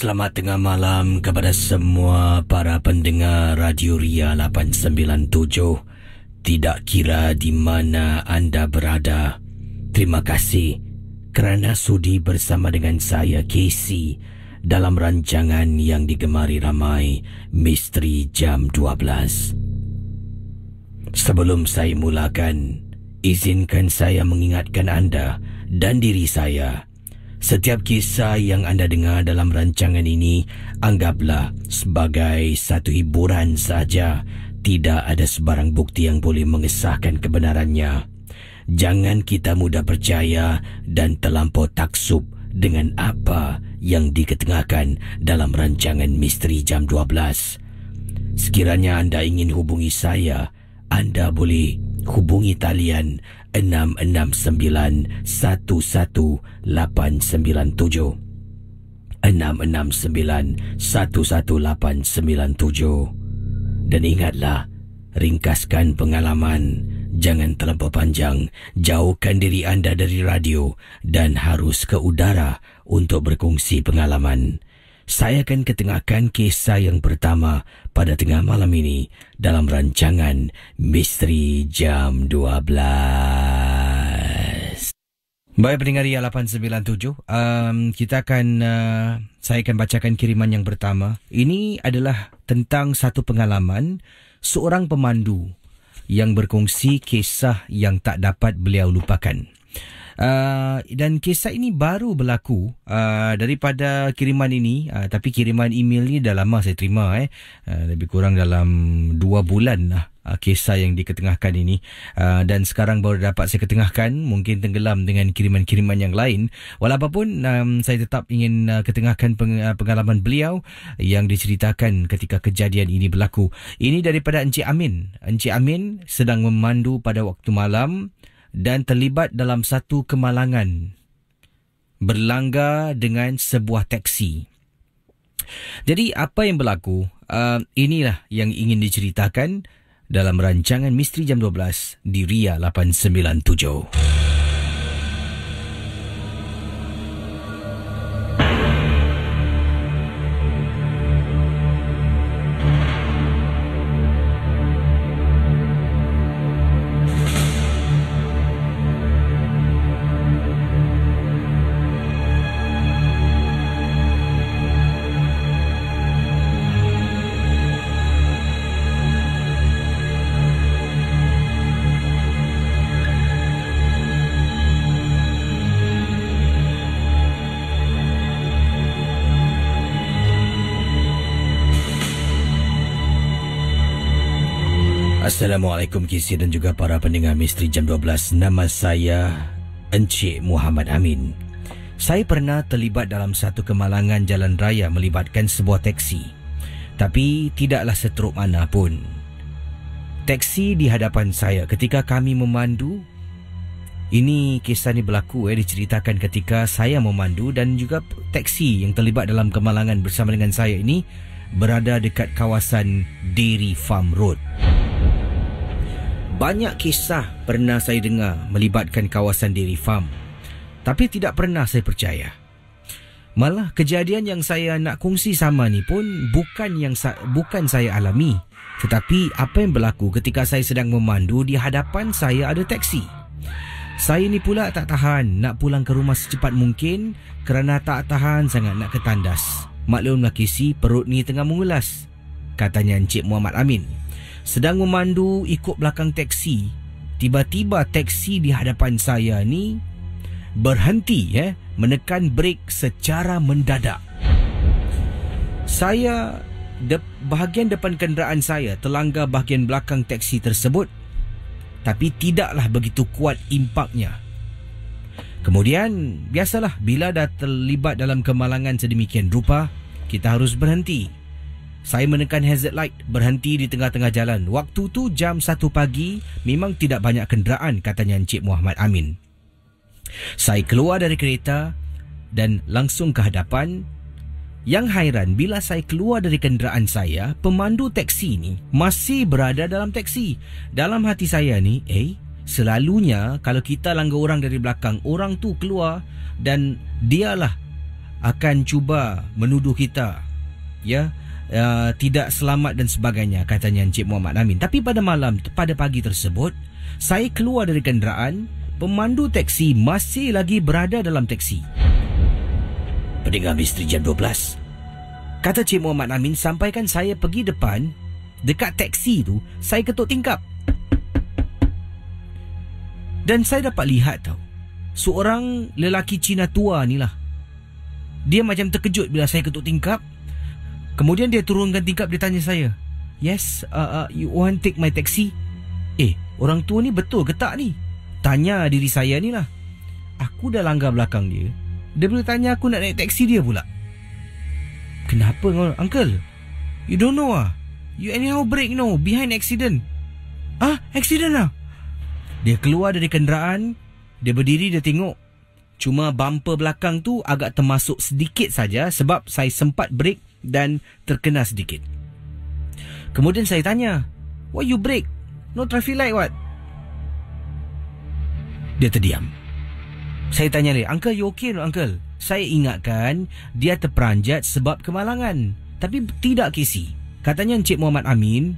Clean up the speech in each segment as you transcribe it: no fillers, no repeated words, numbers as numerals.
Selamat tengah malam kepada semua para pendengar Radio Ria 897. Tidak kira di mana anda berada, terima kasih kerana sudi bersama dengan saya, Casey, dalam rancangan yang digemari ramai, Misteri Jam 12. Sebelum saya mulakan, izinkan saya mengingatkan anda dan diri saya, setiap kisah yang anda dengar dalam rancangan ini anggaplah sebagai satu hiburan saja. Tidak ada sebarang bukti yang boleh mengesahkan kebenarannya. Jangan kita mudah percaya dan terlampau taksub dengan apa yang diketengahkan dalam rancangan Misteri Jam 12. Sekiranya anda ingin hubungi saya, anda boleh hubungi talian 669-11897. 669-11897. Dan ingatlah, ringkaskan pengalaman. Jangan terlampau panjang. Jauhkan diri anda dari radio dan harus ke udara untuk berkongsi pengalaman. Saya akan ketengahkan kisah yang pertama pada tengah malam ini dalam rancangan Misteri Jam 12. Baik pendengar Ria 897, saya akan bacakan kiriman yang pertama. Ini adalah tentang satu pengalaman seorang pemandu yang berkongsi kisah yang tak dapat beliau lupakan. Dan kisah ini baru berlaku daripada kiriman ini, tapi kiriman email ni dah lama saya terima, lebih kurang dalam 2 bulan lah kisah yang diketengahkan ini, dan sekarang baru dapat saya ketengahkan, mungkin tenggelam dengan kiriman-kiriman yang lain. Walaupun saya tetap ingin ketengahkan pengalaman beliau yang diceritakan ketika kejadian ini berlaku. Ini daripada Encik Amin. Encik Amin sedang memandu pada waktu malam dan terlibat dalam satu kemalangan berlanggar dengan sebuah teksi. Jadi apa yang berlaku? Inilah yang ingin diceritakan dalam rancangan Misteri Jam 12 di Ria 897. Assalamualaikum Kisi dan juga para pendengar Misteri Jam 12. Nama saya Encik Muhammad Amin. Saya pernah terlibat dalam satu kemalangan jalan raya melibatkan sebuah teksi. Tapi tidaklah seteruk mana pun. Teksi di hadapan saya ketika kami memandu. Ini kisah ni berlaku diceritakan ketika saya memandu dan juga teksi yang terlibat dalam kemalangan bersama dengan saya ini berada dekat kawasan Dairy Farm Road. Banyak kisah pernah saya dengar melibatkan kawasan dairy farm, tapi tidak pernah saya percaya. Malah kejadian yang saya nak kongsi sama ni pun bukan saya alami, tetapi apa yang berlaku ketika saya sedang memandu, di hadapan saya ada teksi. Saya ni pula tak tahan nak pulang ke rumah secepat mungkin kerana tak tahan sangat nak ke tandas. Maklumlah Casey, perut ni tengah mengulas, katanya Encik Muhammad Amin. Sedang memandu ikut belakang teksi, tiba-tiba teksi di hadapan saya ni berhenti, menekan brek secara mendadak. Bahagian depan kenderaan saya terlanggar bahagian belakang teksi tersebut, tapi tidaklah begitu kuat impaknya. Kemudian, biasalah bila dah terlibat dalam kemalangan sedemikian rupa, kita harus berhenti. Saya menekan hazard light, berhenti di tengah-tengah jalan. Waktu tu jam 1 pagi, memang tidak banyak kenderaan, katanya Encik Muhammad Amin. Saya keluar dari kereta dan langsung ke hadapan. Yang hairan, bila saya keluar dari kenderaan saya, pemandu teksi ni masih berada dalam teksi. Dalam hati saya ni, selalunya kalau kita langgar orang dari belakang, orang tu keluar dan dialah akan cuba menuduh kita, tidak selamat dan sebagainya, katanya Encik Muhammad Amin. Tapi pada pagi tersebut, saya keluar dari kenderaan, pemandu teksi masih lagi berada dalam teksi. Pendengar Misteri Jam 12, kata Cik Muhammad Amin, sampaikan saya pergi depan, dekat teksi tu, saya ketuk tingkap. Dan saya dapat lihat seorang lelaki Cina tua ni lah. Dia macam terkejut bila saya ketuk tingkap. Kemudian dia turunkan tingkap, dia tanya saya, "Yes, you want take my taxi?" Orang tua ni betul ke tak ni? Tanya diri saya ni lah. Aku dah langgar belakang dia, dia boleh tanya aku nak naik taksi dia pula. Kenapa kau, Uncle? You don't know You anyhow brake behind accident. Accident Dia keluar dari kenderaan, dia berdiri, dia tengok. Cuma bumper belakang tu agak termasuk sedikit saja sebab saya sempat brake dan terkena sedikit. Kemudian saya tanya, "Why you brake? No traffic light what?" Dia terdiam. Saya tanya dia, "Uncle, you okay no, Uncle?" Saya ingatkan dia terperanjat sebab kemalangan. Tapi tidak, Casey. Katanya Encik Muhammad Amin,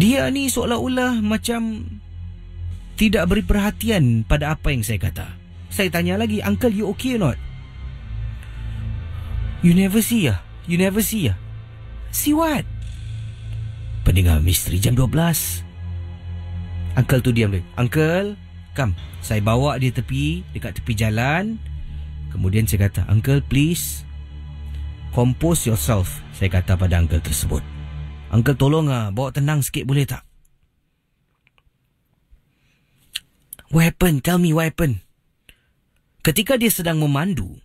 dia ni seolah-olah macam tidak beri perhatian pada apa yang saya kata. Saya tanya lagi, "Uncle, you okay or not?" You never see You never see See what? Pendengar Misteri Jam 12, Uncle tu diam dia. "Uncle, come." Saya bawa dia dekat tepi jalan. Kemudian saya kata, "Uncle, please compose yourself." Saya kata pada uncle tersebut, "Uncle, tolong bawa tenang sikit boleh tak?" "What happened? Tell me what happened." Ketika dia sedang memandu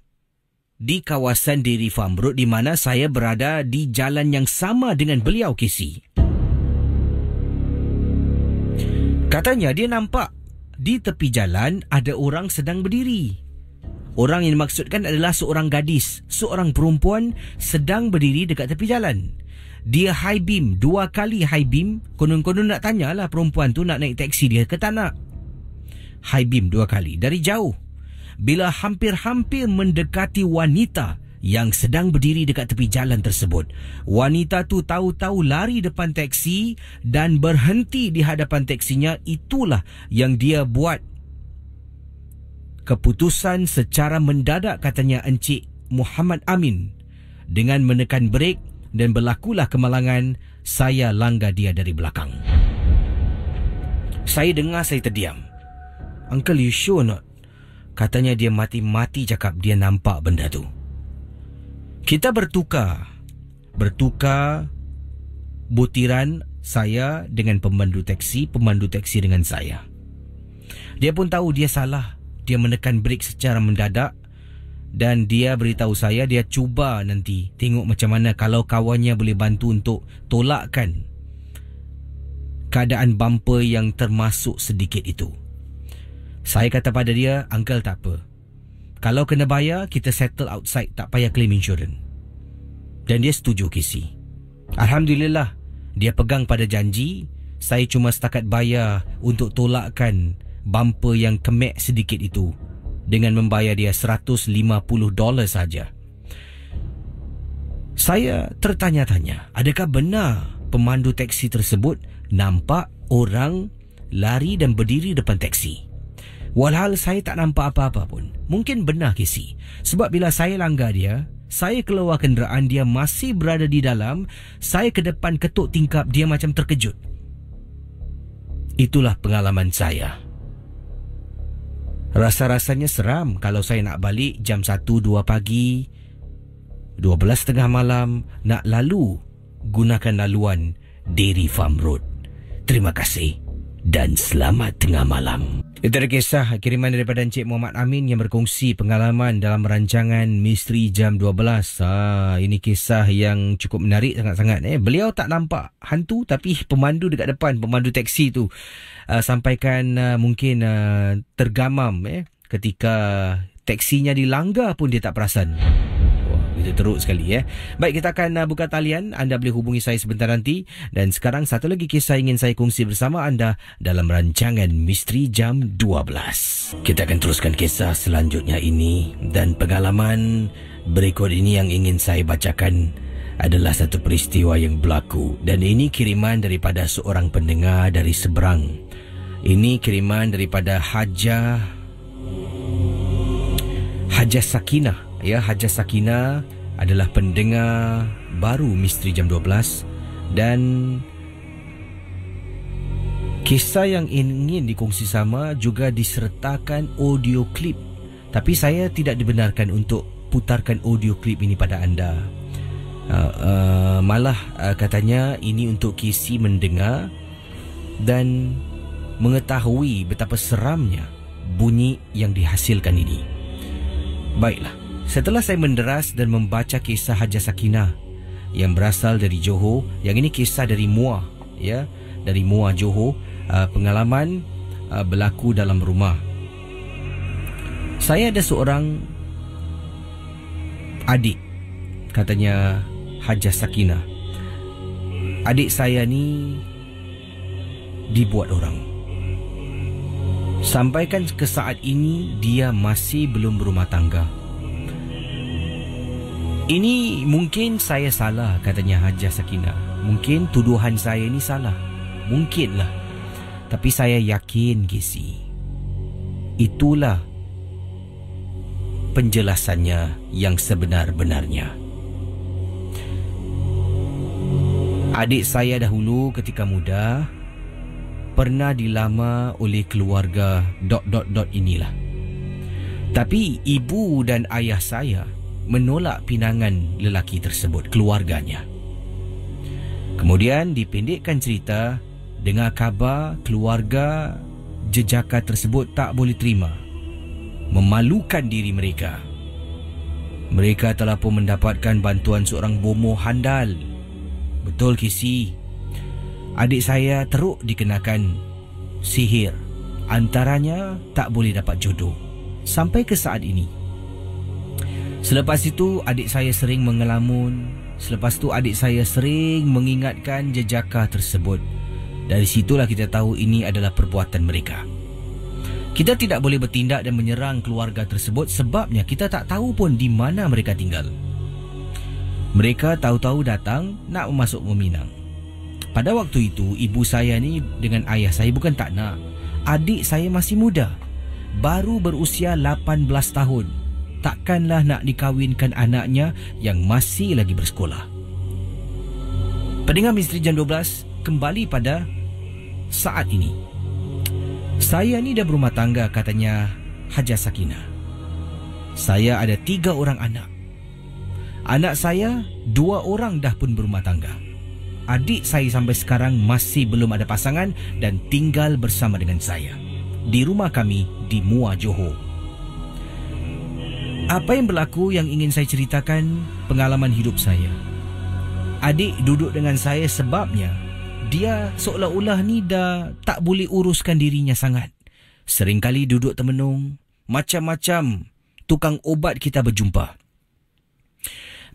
di kawasan Dairy Farm Road, di mana saya berada di jalan yang sama dengan beliau, Casey. Katanya dia nampak di tepi jalan ada orang sedang berdiri. Orang yang dimaksudkan adalah seorang gadis, seorang perempuan sedang berdiri dekat tepi jalan. Dia high beam, 2 kali high beam. Konon-konon nak tanyalah perempuan tu nak naik taksi dia ke tak nak. High beam 2 kali dari jauh. Bila hampir-hampir mendekati wanita yang sedang berdiri dekat tepi jalan tersebut, wanita tu tahu-tahu lari depan teksi dan berhenti di hadapan teksinya. Itulah yang dia buat keputusan secara mendadak, katanya Encik Muhammad Amin, dengan menekan brek, dan berlakulah kemalangan. Saya langgar dia dari belakang. Saya dengar, saya terdiam. "Uncle, you sure not?" Katanya dia mati-mati cakap dia nampak benda tu. Kita bertukar butiran, saya dengan pemandu taksi dengan saya. Dia pun tahu dia salah. Dia menekan brek secara mendadak dan dia beritahu saya dia cuba nanti tengok macam mana kalau kawannya boleh bantu untuk tolakkan keadaan bumper yang termasuk sedikit itu. Saya kata pada dia, "Uncle, tak apa. Kalau kena bayar, kita settle outside, tak payah claim insurans." Dan dia setuju, Casey. Alhamdulillah, Dia pegang pada janji. Saya cuma setakat bayar untuk tolakkan bumper yang kemek sedikit itu dengan membayar dia $150 saja. Saya tertanya-tanya, adakah benar pemandu teksi tersebut nampak orang lari dan berdiri depan teksi? Walhal saya tak nampak apa-apa pun. Mungkin benar Casey. Sebab bila saya langgar dia, saya keluar kenderaan, dia masih berada di dalam. Saya ke depan ketuk tingkap, dia macam terkejut. Itulah pengalaman saya. Rasa-rasanya seram kalau saya nak balik jam 1-2 pagi, 12 tengah malam, nak lalu gunakan laluan Dairy Farm Road. Terima kasih dan selamat tengah malam. Itu adalah kisah kiriman daripada Encik Muhammad Amin yang berkongsi pengalaman dalam rancangan Misteri Jam 12. Ini kisah yang cukup menarik sangat-sangat. Beliau tak nampak hantu, tapi pemandu dekat depan, pemandu teksi tu sampaikan mungkin tergamam ketika teksinya dilanggar pun dia tak perasan. Itu teruk sekali. Baik, kita akan buka talian. Anda boleh hubungi saya sebentar nanti. Dan sekarang satu lagi kisah ingin saya kongsi bersama anda dalam rancangan Misteri Jam 12. Kita akan teruskan kisah selanjutnya ini. Dan pengalaman berikut ini yang ingin saya bacakan adalah satu peristiwa yang berlaku. Dan ini kiriman daripada seorang pendengar dari seberang. Ini kiriman daripada Hajah Sakinah. Hajah Sakinah adalah pendengar baru Misteri Jam 12 dan kisah yang ingin dikongsi sama juga disertakan audio klip. Tapi saya tidak dibenarkan untuk putarkan audio klip ini pada anda. Malah katanya ini untuk Casey mendengar dan mengetahui betapa seramnya bunyi yang dihasilkan ini. Baiklah, setelah saya menderas dan membaca kisah Hajah Sakinah yang berasal dari Johor, yang ini kisah dari Muar, dari Muar Johor, pengalaman berlaku dalam rumah. Saya ada seorang adik, katanya Hajah Sakinah. Adik saya ni dibuat orang. Sampaikan ke saat ini dia masih belum berumah tangga. Ini mungkin saya salah, katanya Hajah Sakinah. Mungkin tuduhan saya ni salah. Mungkinlah. Tapi saya yakin, Casey, itulah penjelasannya yang sebenar-benarnya. Adik saya dahulu ketika muda pernah dilamar oleh keluarga ... inilah. Tapi ibu dan ayah saya menolak pinangan lelaki tersebut, keluarganya. Kemudian dipendekkan cerita, dengar khabar keluarga jejaka tersebut tak boleh terima. Memalukan diri mereka. Mereka telah pun mendapatkan bantuan seorang bomoh handal. Betul, Casey. Adik saya teruk dikenakan sihir. Antaranya tak boleh dapat jodoh. Sampai ke saat ini. Selepas itu adik saya sering mengelamun. Selepas itu adik saya sering mengingatkan jejaka tersebut. Dari situlah kita tahu ini adalah perbuatan mereka. Kita tidak boleh bertindak dan menyerang keluarga tersebut sebabnya kita tak tahu pun di mana mereka tinggal. Mereka tahu-tahu datang nak masuk meminang. Pada waktu itu, ibu saya ni dengan ayah saya bukan tak nak. Adik saya masih muda. Baru berusia 18 tahun. Takkanlah nak dikahwinkan anaknya yang masih lagi bersekolah. Pendengar Misteri Jam 12, kembali pada saat ini. Saya ni dah berumah tangga, katanya Hajah Sakinah. Saya ada 3 orang anak. Anak saya 2 orang dah pun berumah tangga. Adik saya sampai sekarang masih belum ada pasangan dan tinggal bersama dengan saya di rumah kami di Muar Johor. Apa yang berlaku yang ingin saya ceritakan pengalaman hidup saya. Adik duduk dengan saya sebabnya dia seolah-olah ni dah tak boleh uruskan dirinya sangat. Seringkali duduk termenung, macam-macam tukang ubat kita berjumpa.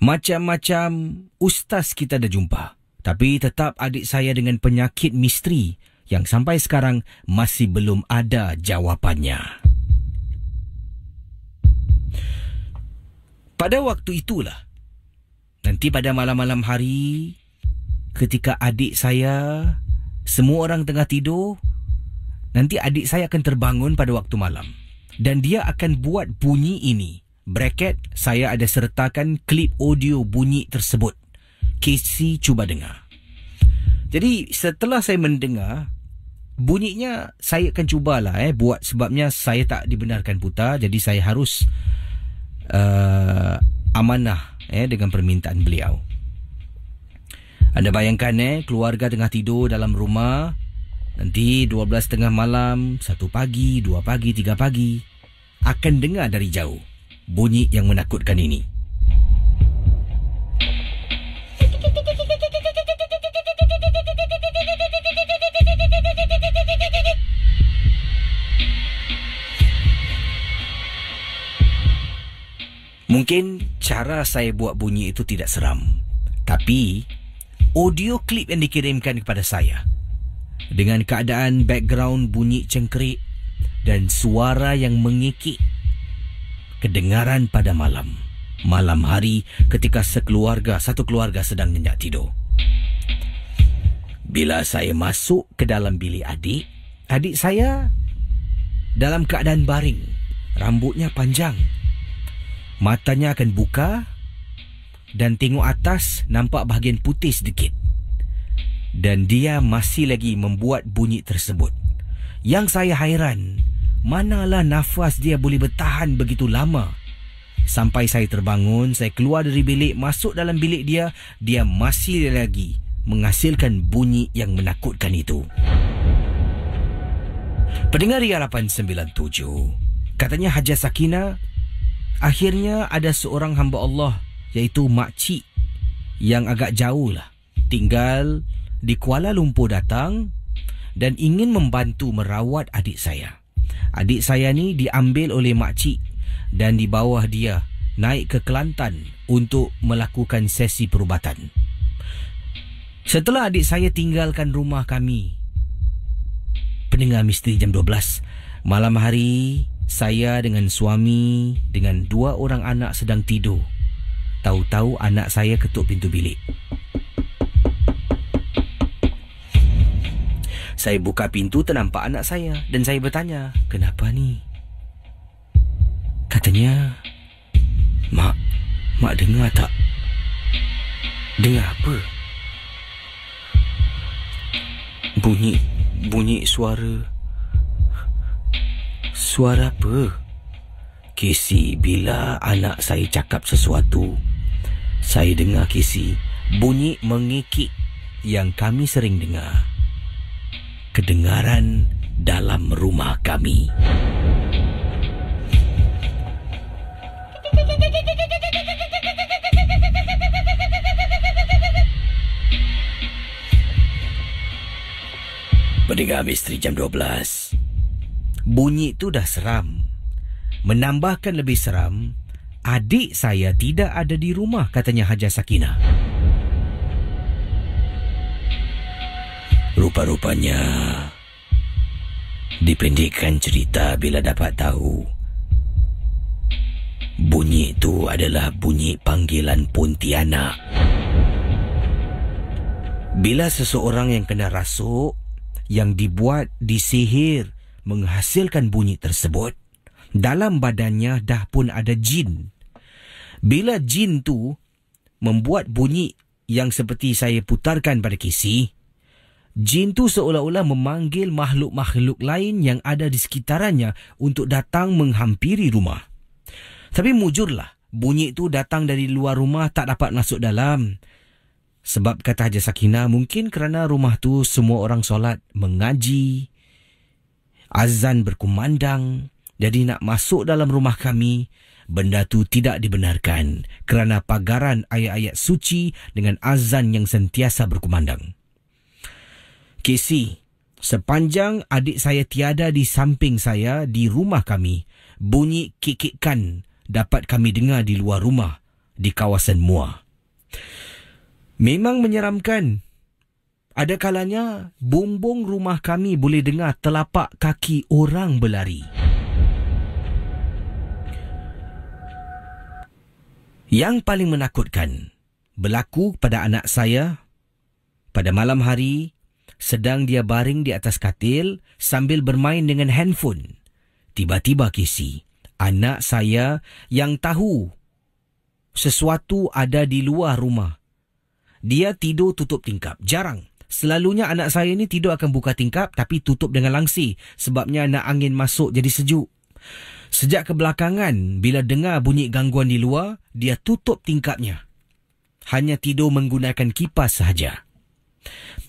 Macam-macam ustaz kita dah jumpa. Tapi tetap adik saya dengan penyakit misteri yang sampai sekarang masih belum ada jawapannya. Pada waktu itulah, nanti pada malam-malam hari, ketika adik saya, semua orang tengah tidur, nanti adik saya akan terbangun pada waktu malam. Dan dia akan buat bunyi ini. Bracket, saya ada sertakan klip audio bunyi tersebut. Casey cuba dengar. Jadi setelah saya mendengar, bunyinya saya akan cubalah buat, sebabnya saya tak dibenarkan putar. Jadi saya harus amanah dengan permintaan beliau. Anda bayangkan keluarga tengah tidur dalam rumah. Nanti 12:30 malam, 1 pagi, 2 pagi, 3 pagi, akan dengar dari jauh bunyi yang menakutkan ini. Mungkin cara saya buat bunyi itu tidak seram, tapi audio klip yang dikirimkan kepada saya dengan keadaan background bunyi cengkerik dan suara yang mengikik, kedengaran pada malam hari ketika satu keluarga sedang nyenyak tidur. Bila saya masuk ke dalam bilik adik saya dalam keadaan baring, rambutnya panjang, matanya akan buka dan tengok atas, nampak bahagian putih sedikit. Dan dia masih lagi membuat bunyi tersebut. Yang saya hairan, manalah nafas dia boleh bertahan begitu lama. Sampai saya terbangun, saya keluar dari bilik, masuk dalam bilik dia, dia masih lagi menghasilkan bunyi yang menakutkan itu. Pendengar Ria 897, katanya Haja Sakina, akhirnya ada seorang hamba Allah, iaitu makcik yang agak jauh lah, tinggal di Kuala Lumpur, datang dan ingin membantu merawat adik saya. Adik saya ni diambil oleh makcik dan di bawah dia naik ke Kelantan untuk melakukan sesi perubatan. Setelah adik saya tinggalkan rumah kami, pendengar misteri jam 12 malam hari, saya dengan suami dengan 2 orang anak sedang tidur. Tahu-tahu anak saya ketuk pintu bilik. Saya buka pintu, ternampak anak saya dan saya bertanya, kenapa ni? Katanya, Mak dengar tak? Dengar apa? Bunyi suara. Suara apa? Casey, bila anak saya cakap sesuatu, saya dengar, Casey, bunyi mengikik yang kami sering dengar. Kedengaran dalam rumah kami. Pendengar misteri jam 12. Bunyi itu dah seram. Menambahkan lebih seram, adik saya tidak ada di rumah, katanya Haja Sakina. Rupa-rupanya dipendekkan cerita bila dapat tahu bunyi itu adalah bunyi panggilan Pontianak. Bila seseorang yang kena rasuk, yang dibuat disihir, menghasilkan bunyi tersebut, dalam badannya dah pun ada jin. Bila jin tu membuat bunyi yang seperti saya putarkan pada Casey, jin tu seolah-olah memanggil makhluk-makhluk lain yang ada di sekitarannya untuk datang menghampiri rumah. Tapi mujurlah, bunyi itu datang dari luar rumah, tak dapat masuk dalam. Sebab kata Haja Sakina, mungkin kerana rumah tu semua orang solat, mengaji, azan berkumandang, jadi nak masuk dalam rumah kami, benda tu tidak dibenarkan kerana pagaran ayat-ayat suci dengan azan yang sentiasa berkumandang. Casey, sepanjang adik saya tiada di samping saya di rumah kami, bunyi kikikan dapat kami dengar di luar rumah, di kawasan Muar. Memang menyeramkan Ada kalanya bumbung rumah kami boleh dengar telapak kaki orang berlari. Yang paling menakutkan berlaku pada anak saya pada malam hari sedang dia baring di atas katil sambil bermain dengan handphone. Tiba-tiba Casey, anak saya yang tahu sesuatu ada di luar rumah, dia tidur tutup tingkap. Jarang. Selalunya anak saya ni tidur akan buka tingkap tapi tutup dengan langsir sebabnya nak angin masuk jadi sejuk. Sejak kebelakangan, bila dengar bunyi gangguan di luar, dia tutup tingkapnya. Hanya tidur menggunakan kipas sahaja.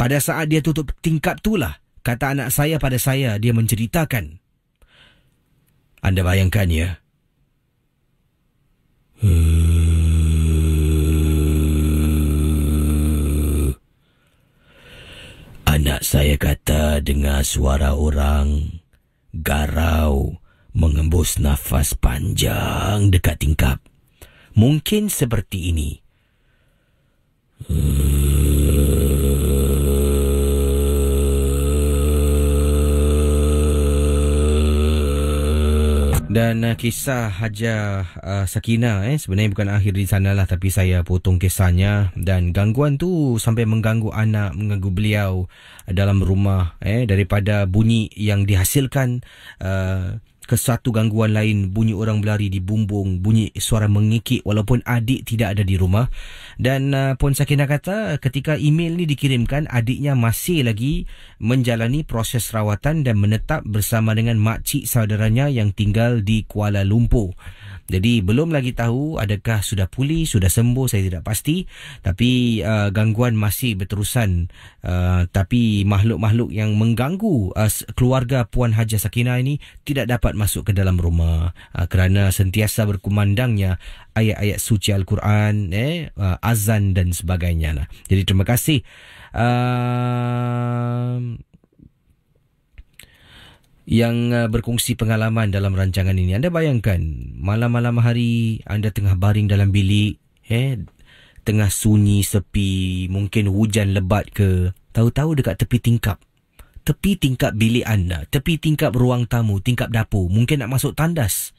Pada saat dia tutup tingkap itulah, kata anak saya pada saya, dia menceritakan. Anda bayangkan ya. Anak saya kata dengar suara orang garau mengembus nafas panjang dekat tingkap. Mungkin seperti ini. Dan kisah Haja Sakinah sebenarnya bukan akhir di sanalah, tapi saya potong kisahnya. Dan gangguan tu sampai mengganggu anak, mengganggu beliau dalam rumah, daripada bunyi yang dihasilkan ke satu gangguan lain, bunyi orang berlari di bumbung, bunyi suara mengikik walaupun adik tidak ada di rumah. Dan Puan Sakinah kata ketika email ni dikirimkan, adiknya masih lagi menjalani proses rawatan dan menetap bersama dengan makcik saudaranya yang tinggal di Kuala Lumpur. Jadi belum lagi tahu adakah sudah pulih, sudah sembuh, saya tidak pasti. Tapi gangguan masih berterusan. Tapi makhluk-makhluk yang mengganggu keluarga Puan Haja Sakinah ini tidak dapat masuk ke dalam rumah kerana sentiasa berkumandangnya ayat-ayat suci Al-Quran, azan dan sebagainya lah. Jadi terima kasih yang berkongsi pengalaman dalam rancangan ini. Anda bayangkan malam-malam hari anda tengah baring dalam bilik, tengah sunyi sepi, mungkin hujan lebat ke, tahu-tahu dekat tepi tingkap bilik anda, tepi tingkap ruang tamu, tingkap dapur, mungkin nak masuk tandas,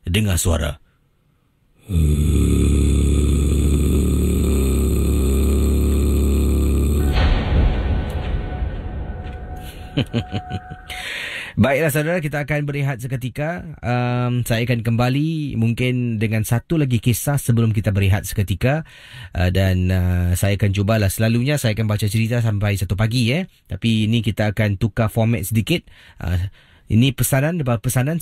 dengar suara Baiklah saudara, kita akan berehat seketika. Saya akan kembali mungkin dengan satu lagi kisah sebelum kita berehat seketika. Dan saya akan cubalah, selalunya saya akan baca cerita sampai 1 pagi. Tapi ini kita akan tukar format sedikit. Ini pesanan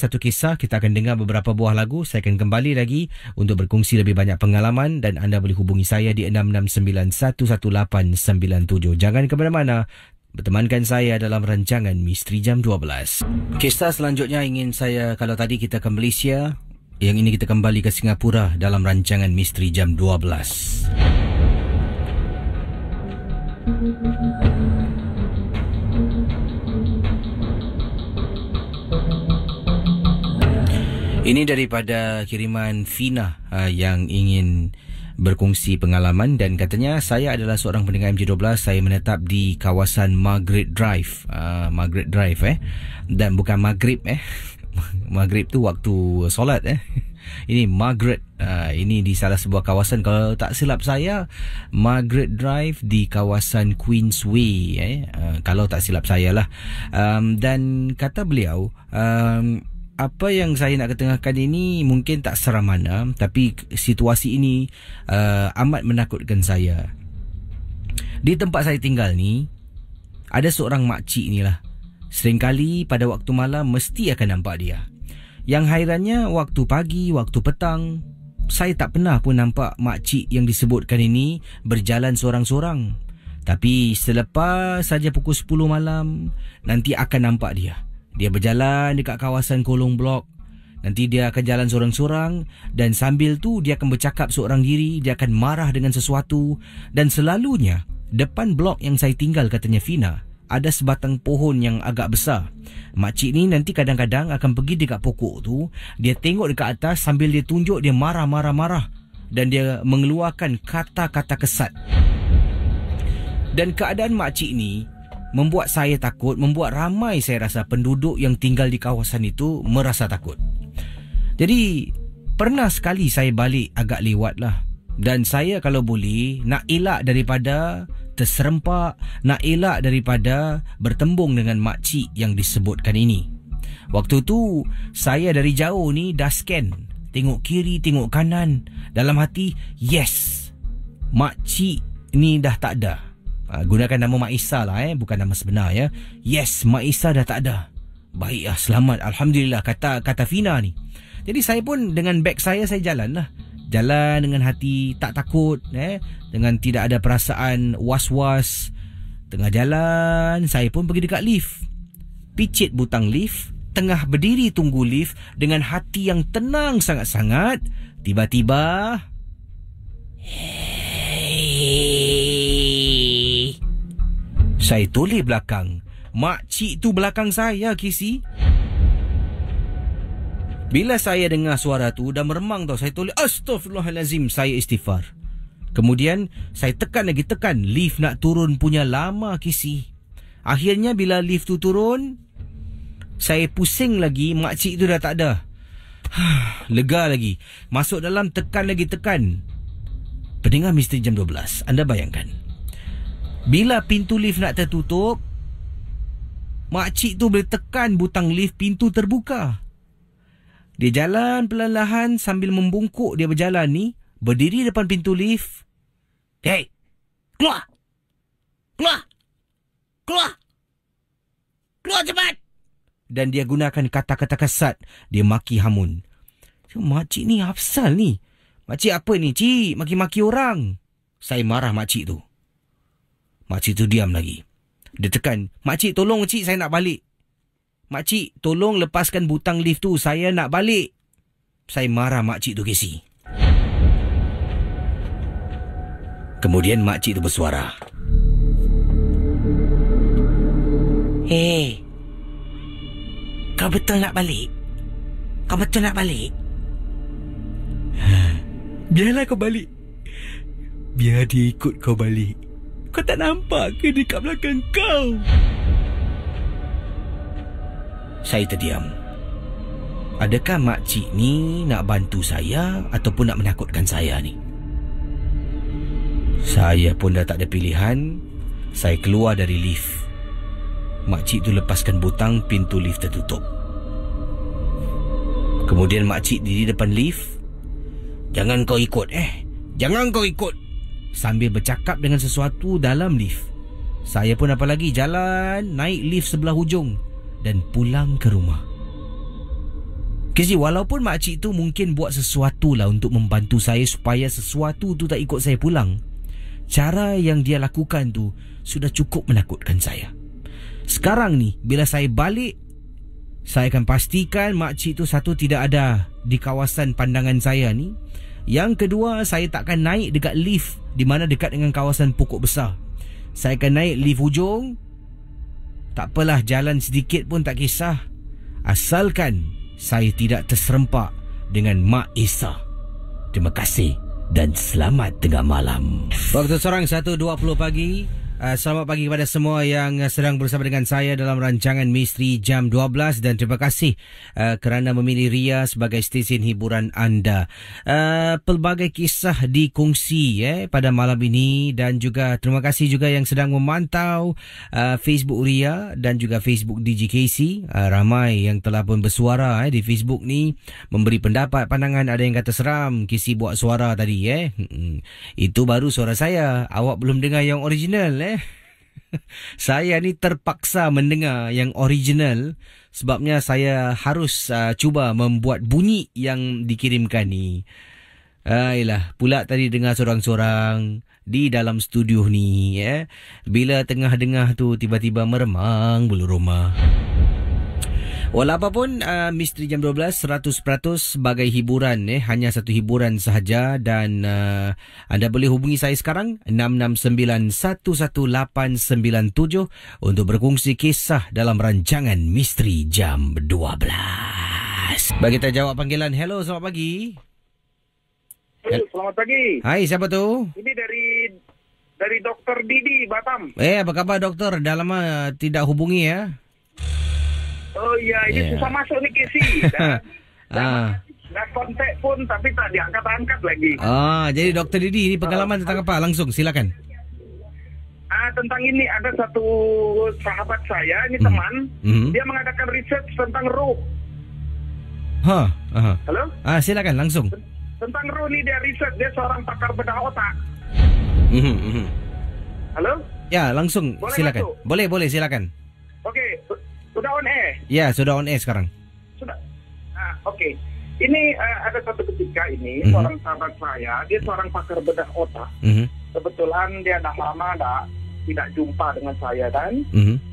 satu kisah, kita akan dengar beberapa buah lagu. Saya akan kembali lagi untuk berkongsi lebih banyak pengalaman dan anda boleh hubungi saya di 669-11897. Jangan ke mana-mana. Bertemankan saya dalam rancangan Misteri Jam 12. Kisah selanjutnya ingin saya, kalau tadi kita ke Malaysia, yang ini kita kembali ke Singapura dalam rancangan Misteri Jam 12. Ini daripada kiriman Fina yang ingin berkongsi pengalaman dan katanya, saya adalah seorang pendengar MJ12, saya menetap di kawasan Margaret Drive. Margaret Drive dan bukan Maghrib Maghrib tu waktu solat Ini Margaret, ini di salah sebuah kawasan, kalau tak silap saya Margaret Drive di kawasan Queensway kalau tak silap saya lah. Dan kata beliau, apa yang saya nak ketengahkan ini mungkin tak seram mana, tapi situasi ini amat menakutkan saya. Di tempat saya tinggal ni, ada seorang makcik ni lah. Seringkali pada waktu malam mesti akan nampak dia. Yang hairannya waktu pagi, waktu petang, saya tak pernah pun nampak makcik yang disebutkan ini berjalan seorang-seorang. Tapi selepas saja pukul 10 malam, nanti akan nampak dia. Dia berjalan dekat kawasan kolong blok. Nanti dia akan jalan seorang-seorang dan sambil tu dia akan bercakap seorang diri, dia akan marah dengan sesuatu. Dan selalunya depan blok yang saya tinggal, katanya Fina, ada sebatang pohon yang agak besar. Makcik ni nanti kadang-kadang akan pergi dekat pokok tu, dia tengok dekat atas sambil dia tunjuk, dia marah-marah-marah dan dia mengeluarkan kata-kata kesat. Dan keadaan makcik ni membuat saya takut, membuat ramai saya rasa penduduk yang tinggal di kawasan itu merasa takut. Jadi pernah sekali saya balik agak lewat lah. Dan saya kalau boleh nak elak daripada terserempak, nak elak daripada bertembung dengan makcik yang disebutkan ini. Waktu tu saya dari jauh ni dah scan, tengok kiri, tengok kanan. Dalam hati, yes, makcik ni dah tak ada. Gunakan nama Mak Isa lah, bukan nama sebenar ya. Yes, Mak Isa dah tak ada. Baik lah, selamat, alhamdulillah, kata Fina ni. Jadi saya pun dengan beg saya jalan lah. Jalan dengan hati tak takut, dengan tidak ada perasaan was-was. Tengah jalan, saya pun pergi dekat lift. Picit butang lift, tengah berdiri tunggu lift dengan hati yang tenang sangat-sangat. Tiba-tiba, hey, saya toleh belakang. Makcik tu belakang saya, Kisi. Bila saya dengar suara tu, dah meremang tau. Saya toleh, astaghfirullahalazim, saya istighfar. Kemudian saya tekan lagi, lift nak turun punya lama, Kisi. Akhirnya bila lift tu turun, saya pusing lagi, makcik tu dah tak ada. Lega lagi. Masuk dalam, tekan lagi. Pendengar Misteri Jam 12, anda bayangkan, bila pintu lift nak tertutup, makcik tu boleh tekan butang lift, pintu terbuka. Dia jalan perlahan-lahan sambil membungkuk dia berjalan ni, berdiri depan pintu lift. Hey, keluar! Keluar cepat! Dan dia gunakan kata-kata kasar. Dia maki hamun. Makcik ni Hafsal ni. Makcik apa ni, cik? Maki-maki orang. Saya marah makcik tu. Makcik tu diam lagi. Dia tekan, makcik tolong cik, saya nak balik. Makcik tolong lepaskan butang lift tu, saya nak balik. Saya marah makcik tu, Casey. Kemudian makcik tu bersuara. Hey, kau betul nak balik? Biarlah kau balik. Biar dia ikut kau balik. Kau tak nampak ke dekat belakang kau? Saya terdiam. Adakah makcik ni nak bantu saya ataupun nak menakutkan saya ni? Saya pun dah tak ada pilihan. Saya keluar dari lift. Makcik tu lepaskan butang, pintu lift tertutup. Kemudian makcik di depan lift. Jangan kau ikut, jangan kau ikut. Sambil bercakap dengan sesuatu dalam lift. Saya pun apa lagi, jalan, naik lift sebelah hujung dan pulang ke rumah. Kasi, walaupun makcik tu mungkin buat sesuatu lah untuk membantu saya supaya sesuatu tu tak ikut saya pulang, cara yang dia lakukan tu sudah cukup menakutkan saya. Sekarang ni, bila saya balik, saya akan pastikan makcik tu satu tidak ada di kawasan pandangan saya ni. Yang kedua, saya takkan naik dekat lift di mana dekat dengan kawasan pokok besar. Saya akan naik lift hujung. Tak apalah, jalan sedikit pun tak kisah. Asalkan saya tidak terserempak dengan Mak Isa. Terima kasih dan selamat tengah malam. Waktu seorang 1.20 pagi. Selamat pagi kepada semua yang sedang bersama dengan saya dalam rancangan Misteri Jam 12 dan terima kasih kerana memilih Ria sebagai stesen hiburan anda. Pelbagai kisah dikongsi pada malam ini dan juga terima kasih juga yang sedang memantau Facebook Ria dan juga Facebook DJKC. Ramai yang telah pun bersuara di Facebook ni, memberi pendapat, pandangan. Ada yang kata seram Kisi buat suara tadi. Itu baru suara saya. Awak belum dengar yang original. Saya ni terpaksa mendengar yang original sebabnya saya harus cuba membuat bunyi yang dikirimkan ni. Ayolah, pula tadi dengar sorang-sorang di dalam studio ni. Bila tengah-tengah tu tiba-tiba meremang bulu rumah. Walau apapun, Misteri Jam 12 100% sebagai hiburan. Hanya satu hiburan sahaja. Dan anda boleh hubungi saya sekarang 669-11897 untuk berkongsi kisah dalam rancangan Misteri Jam 12. Bagi kita jawab panggilan. Hello, selamat pagi. Selamat pagi. Hai, siapa tu? Ini dari dari Dokter Didi Batam. Apa kabar dokter? Dah lama tidak hubungi ya? Oh iya, ini susah masuk nih Kesi. Dah kontak pun tapi tak diangkat-angkat lagi. Jadi Dokter Didi ini pengalaman tentang apa? Langsung silakan. Tentang ini ada satu sahabat saya, ini teman, dia mengadakan research tentang roh. Halo? Silakan langsung. Tentang roh ini dia research, dia seorang pakar bedah otak. Halo? Ya, langsung Boleh silakan. masuk? Boleh silakan. Oke, sudah on air? Ya, sudah on air sekarang. Sudah. Oke. Ini ada satu ketika ini seorang sahabat saya, dia seorang pakar bedah otak. Kebetulan dia dah lama tidak jumpa dengan saya dan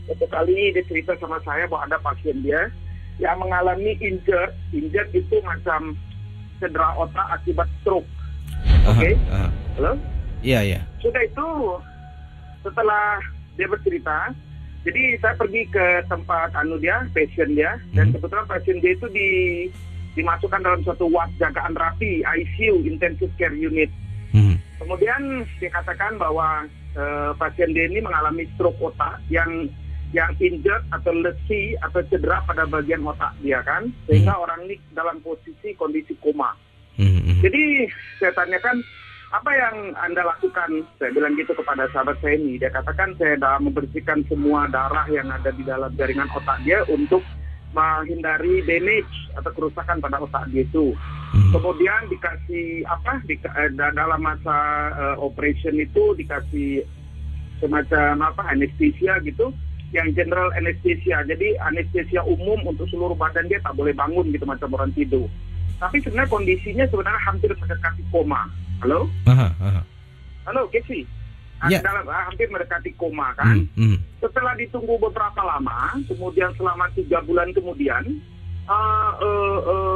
satu kali dia cerita sama saya bahwa ada pasien dia yang mengalami injured itu macam cedera otak akibat stroke. Oke. Halo? Iya. Sudah itu setelah dia bercerita, jadi saya pergi ke tempat pasien dia, dan kebetulan pasien dia itu dimasukkan dalam suatu ward jagaan rapi, ICU, Intensive Care Unit. Kemudian dikatakan bahwa pasien dia ini mengalami stroke otak yang injured atau lesi atau cedera pada bagian otak dia kan, sehingga orang ini dalam kondisi koma. Jadi saya tanyakan, apa yang Anda lakukan? Saya bilang gitu kepada sahabat saya ini. Dia katakan, saya dah membersihkan semua darah yang ada di dalam jaringan otak dia untuk menghindari damage atau kerusakan pada otak dia itu. Kemudian dikasih dalam masa operation itu dikasih semacam anestesia gitu, yang general anesthesia. Jadi anestesia umum untuk seluruh badan dia, tak boleh bangun gitu macam orang tidur. Tapi sebenarnya kondisinya hampir mendekati koma. Halo? Halo, Kesi. Ya. Hampir mendekati koma kan. Setelah ditunggu beberapa lama, kemudian selama 3 bulan kemudian,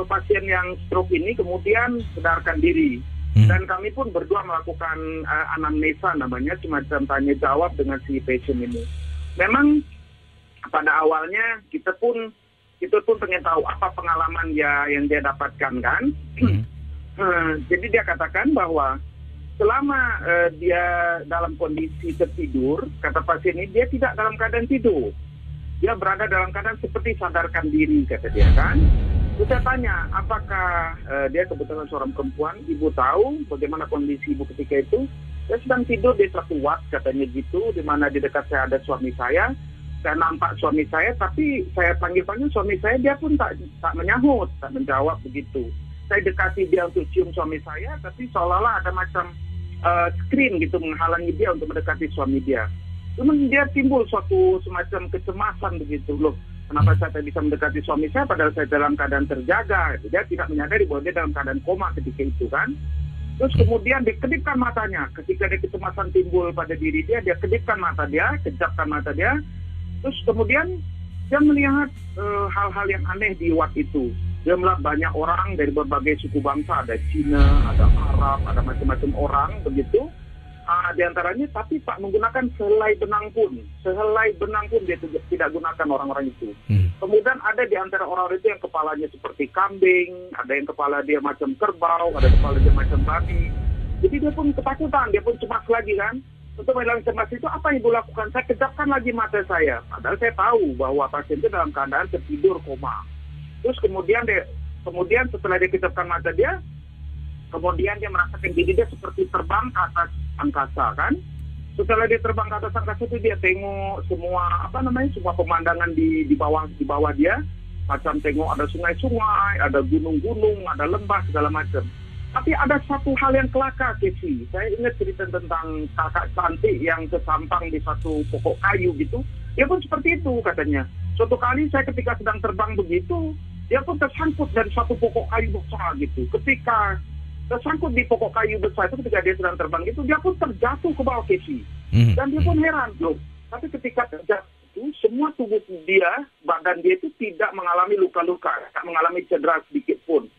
pasien yang stroke ini kemudian sadarkan diri. Dan kami pun berdua melakukan anamnesa namanya, semacam tanya jawab dengan si pasien ini. Memang pada awalnya kita pun pengen tahu apa pengalaman yang dia dapatkan kan. Jadi dia katakan bahwa selama dia dalam kondisi tertidur, kata pasien ini, dia tidak dalam keadaan tidur. Dia berada dalam keadaan seperti sadarkan diri, kata dia kan. Terus saya tanya, apakah dia kebetulan seorang perempuan, ibu tahu bagaimana kondisi ibu ketika itu? Saya sedang tidur di satu ward, katanya gitu, di mana di dekat saya ada suami saya. Saya nampak suami saya, tapi saya panggil-panggil suami saya, dia pun tak menyahut, tak menjawab begitu. Saya dekati dia untuk cium suami saya, tapi seolah-olah ada macam screen gitu menghalangi dia untuk mendekati suami dia. Kemudian dia timbul suatu semacam kecemasan begitu, loh, kenapa saya tak bisa mendekati suami saya padahal saya dalam keadaan terjaga. Dia tidak menyadari bahwa dia dalam keadaan koma ketika itu kan. Terus kemudian dikedipkan matanya. Ketika ada kecemasan timbul pada diri dia kedipkan mata dia, kejapkan mata dia. Terus kemudian dia melihat hal-hal yang aneh di ward itu. Dia melihat banyak orang dari berbagai suku bangsa, ada Cina, ada Arab, ada macam-macam orang begitu. Di antaranya tapi tak menggunakan sehelai benang pun dia tidak gunakan orang-orang itu. Kemudian ada di antara orang-orang itu yang kepalanya seperti kambing, ada yang kepala dia macam kerbau, ada kepala dia macam babi. Jadi dia pun ketakutan, dia pun cemas lagi kan. Untuk menghilangkan cemas itu apa yang ibu lakukan? Saya kejapkan lagi mata saya, padahal saya tahu bahwa pasien itu dalam keadaan tertidur koma. Terus kemudian setelah dia kejapkan mata dia, kemudian dia merasakan diri dia seperti terbang ke atas angkasa kan. Setelah dia terbang ke atas angkasa itu dia tengok semua semua pemandangan di bawah dia, macam tengok ada sungai-sungai, ada gunung-gunung, ada lembah segala macam. Tapi ada satu hal yang kelakar, Kesi. Saya ingat cerita tentang kakak cantik yang tersampang di satu pokok kayu gitu. Dia pun seperti itu katanya. Suatu kali saya ketika sedang terbang begitu, dia pun tersangkut dari satu pokok kayu besar gitu. Ketika tersangkut di pokok kayu besar itu, ketika dia sedang terbang itu, dia pun terjatuh ke bawah, Kesi. Dan dia pun heran, loh. Tapi ketika terjatuh itu, semua tubuh dia, badan dia itu tidak mengalami luka-luka, tidak mengalami cedera sedikit pun.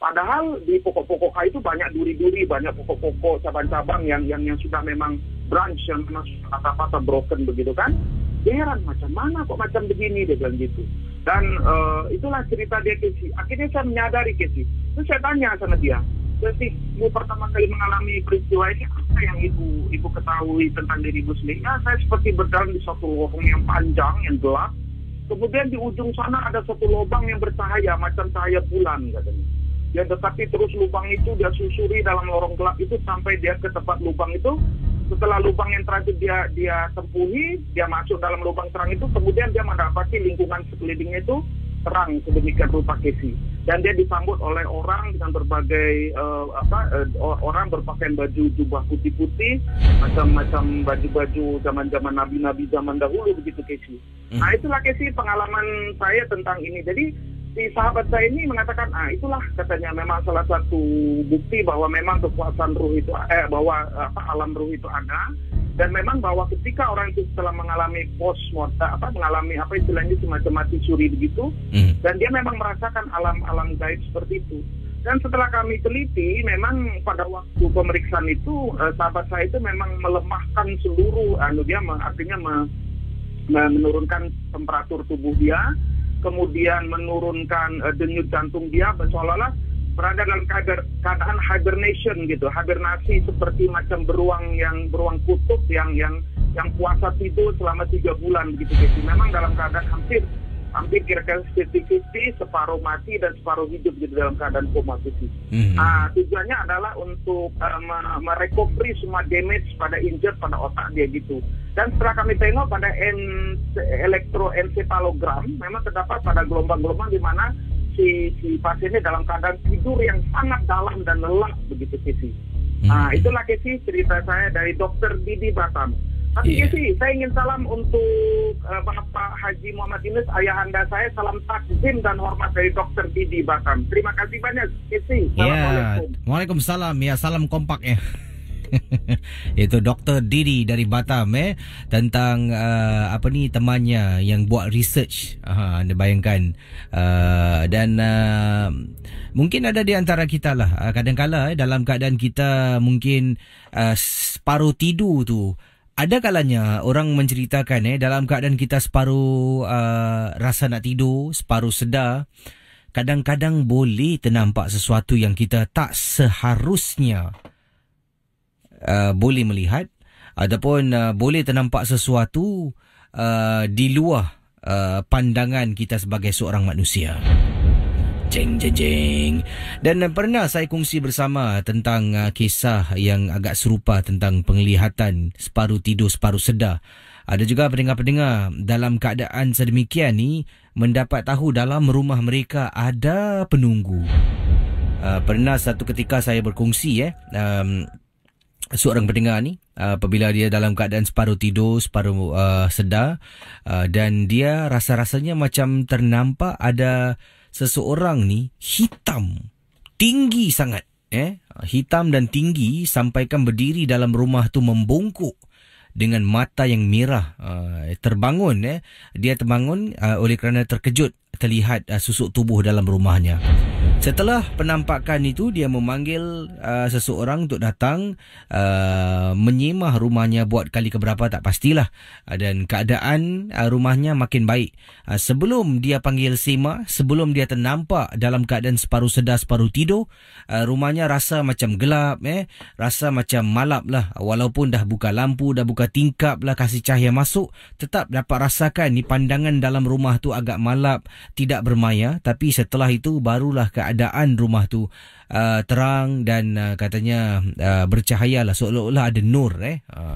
Padahal di pokok-pokok kayu itu banyak duri-duri, banyak pokok-pokok cabang-cabang yang sudah memang branch, yang memang patah-patah broken begitu kan. Dia heran, macam mana kok macam begini, dia bilang gitu. Dan itulah cerita dia, Kesi. Akhirnya saya menyadari, Kesi. Terus saya tanya sama dia, ibu pertama kali mengalami peristiwa ini, apa yang ibu ketahui tentang diri ibu sendiri? Ya, saya seperti berjalan di satu lorong yang panjang, yang gelap. Kemudian di ujung sana ada satu lubang yang bercahaya, macam cahaya bulan katanya. Ya, tetapi terus lubang itu dia susuri dalam lorong gelap itu sampai dia ke tempat lubang itu. Setelah lubang yang terakhir dia tempuhi, dia masuk dalam lubang terang itu, kemudian dia mendapati lingkungan sekelilingnya itu terang sedemikian rupa Casey. Dan dia disambut oleh orang dengan berbagai orang berpakaian baju jubah putih-putih, macam-macam baju-baju zaman-zaman nabi-nabi zaman dahulu begitu Casey. Nah, itulah Casey pengalaman saya tentang ini. Jadi si sahabat saya ini mengatakan, itulah katanya memang salah satu bukti bahwa memang kekuasaan ruh itu, bahwa alam ruh itu ada, dan memang bahwa ketika orang itu setelah mengalami mengalami istilahnya semacam mati suri begitu, dan dia memang merasakan alam gaib seperti itu. Dan setelah kami teliti, memang pada waktu pemeriksaan itu sahabat saya itu memang melemahkan seluruh, artinya menurunkan temperatur tubuh dia, kemudian menurunkan denyut jantung dia, seolah-olah berada dalam keadaan hibernation gitu, hibernasi seperti macam beruang kutub yang puasa tidur selama 3 bulan begitu. Jadi memang dalam keadaan hampir kira-kira 50-50, separuh mati dan separuh hidup gitu dalam keadaan koma gitu. Tujuannya adalah untuk merecovery semua damage pada injured pada otak dia gitu. Dan setelah kami tengok pada elektroencephalogram, memang terdapat pada gelombang-gelombang di mana si pasiennya dalam keadaan tidur yang sangat dalam dan lelah begitu Casey. Itulah Casey cerita saya dari Dr. Didi Batam. Tapi Casey, saya ingin salam untuk Bapak Haji Muhammad Yunus, ayahanda saya. Salam takzim dan hormat dari Dr. Didi Batam. Terima kasih banyak Casey. Assalamualaikum. Waalaikumsalam. Ya, salam kompak ya. Itu Dr. Didi dari Batam tentang temannya yang buat research. Anda bayangkan. Dan mungkin ada di antara kita lah, kadang-kala dalam keadaan kita mungkin separuh tidur tu, ada kalanya orang menceritakan dalam keadaan kita separuh rasa nak tidur, separuh sedar, kadang-kadang boleh ternampak sesuatu yang kita tak seharusnya boleh melihat, ataupun boleh ternampak sesuatu di luar pandangan kita sebagai seorang manusia. Jeng. Dan pernah saya kongsi bersama tentang kisah yang agak serupa tentang penglihatan separuh tidur separuh sedar. Ada juga pendengar-pendengar dalam keadaan sedemikian ni mendapat tahu dalam rumah mereka ada penunggu. Pernah satu ketika saya berkongsi seorang pendengar ni apabila dia dalam keadaan separuh tidur separuh sedar, dan dia rasa-rasanya macam ternampak ada seseorang ni hitam tinggi sangat, hitam dan tinggi sampaikan berdiri dalam rumah tu membungkuk dengan mata yang merah. Terbangun, dia terbangun oleh kerana terkejut terlihat susuk tubuh dalam rumahnya. Setelah penampakan itu, dia memanggil seseorang untuk datang menyemah rumahnya buat kali keberapa tak pastilah. Dan keadaan rumahnya makin baik. Sebelum dia panggil sema, sebelum dia ternampak dalam keadaan separuh sedar separuh tidur, rumahnya rasa macam gelap, rasa macam malap lah. Walaupun dah buka lampu, dah buka tingkap lah, kasih cahaya masuk, tetap dapat rasakan ni pandangan dalam rumah tu agak malap, tidak bermaya. Tapi setelah itu barulah keadaan rumah tu terang dan katanya bercahaya lah, seolah-olah ada nur.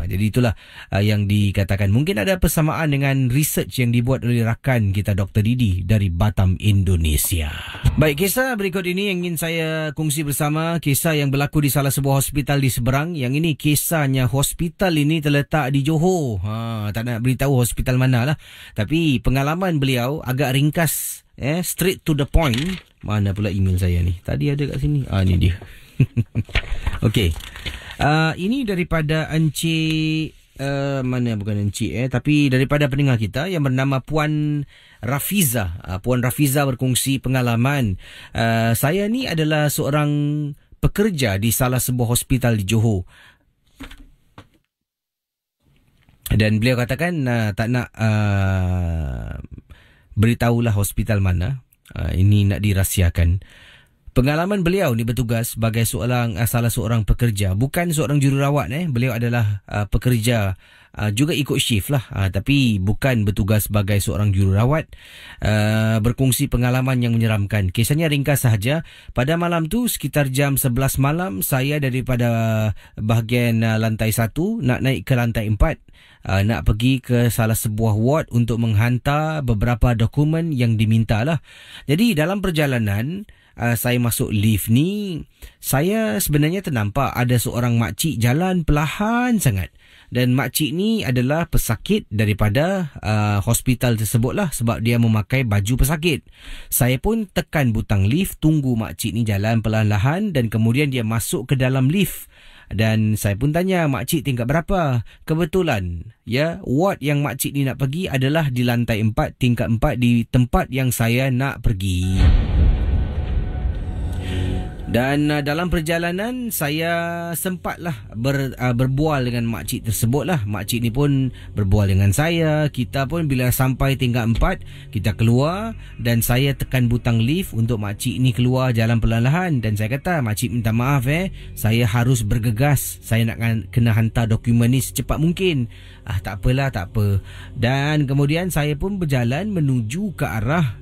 Jadi itulah yang dikatakan. Mungkin ada persamaan dengan research yang dibuat oleh rakan kita Dr. Didi dari Batam, Indonesia. Baik, kisah berikut ini yang ingin saya kongsi bersama, kisah yang berlaku di salah sebuah hospital di seberang. Yang ini kisahnya, hospital ini terletak di Johor. Tak nak beritahu hospital mana lah, tapi pengalaman beliau agak ringkas, straight to the point. Mana pula email saya ni? Tadi ada kat sini. Ni dia. Okey. Ini daripada Encik bukan Encik tapi daripada pendengar kita yang bernama Puan Rafiza. Puan Rafiza berkongsi pengalaman. Saya ni adalah seorang pekerja di salah sebuah hospital di Johor. Dan beliau katakan tak nak beritahulah hospital mana. Ini nak dirahsiakan. Pengalaman beliau ni bertugas sebagai salah seorang pekerja, bukan seorang jururawat. Beliau adalah pekerja, juga ikut shift lah, tapi bukan bertugas sebagai seorang jururawat. Berkongsi pengalaman yang menyeramkan. Kisahnya ringkas sahaja. Pada malam tu sekitar jam 11 malam, saya daripada bahagian lantai 1 nak naik ke lantai 4. Nak pergi ke salah sebuah ward untuk menghantar beberapa dokumen yang diminta lah. Jadi dalam perjalanan, saya masuk lift ni, saya sebenarnya ternampak ada seorang makcik jalan perlahan sangat. Dan makcik ni adalah pesakit daripada hospital tersebut lah, sebab dia memakai baju pesakit. Saya pun tekan butang lift, tunggu makcik ni jalan perlahan-lahan dan kemudian dia masuk ke dalam lift. Dan saya pun tanya, makcik tingkat berapa? Kebetulan, ya, ward yang makcik ni nak pergi adalah di lantai 4, tingkat 4 di tempat yang saya nak pergi. Dan dalam perjalanan saya sempatlah berbual dengan makcik tersebut lah. Makcik ni pun berbual dengan saya. Kita pun bila sampai tingkat 4, kita keluar dan saya tekan butang lift untuk makcik ni keluar jalan perlahan-lahan. Dan saya kata, makcik minta maaf saya harus bergegas. Saya nak kena hantar dokumen ni secepat mungkin. Tak apalah, tak apa. Dan kemudian saya pun berjalan menuju ke arah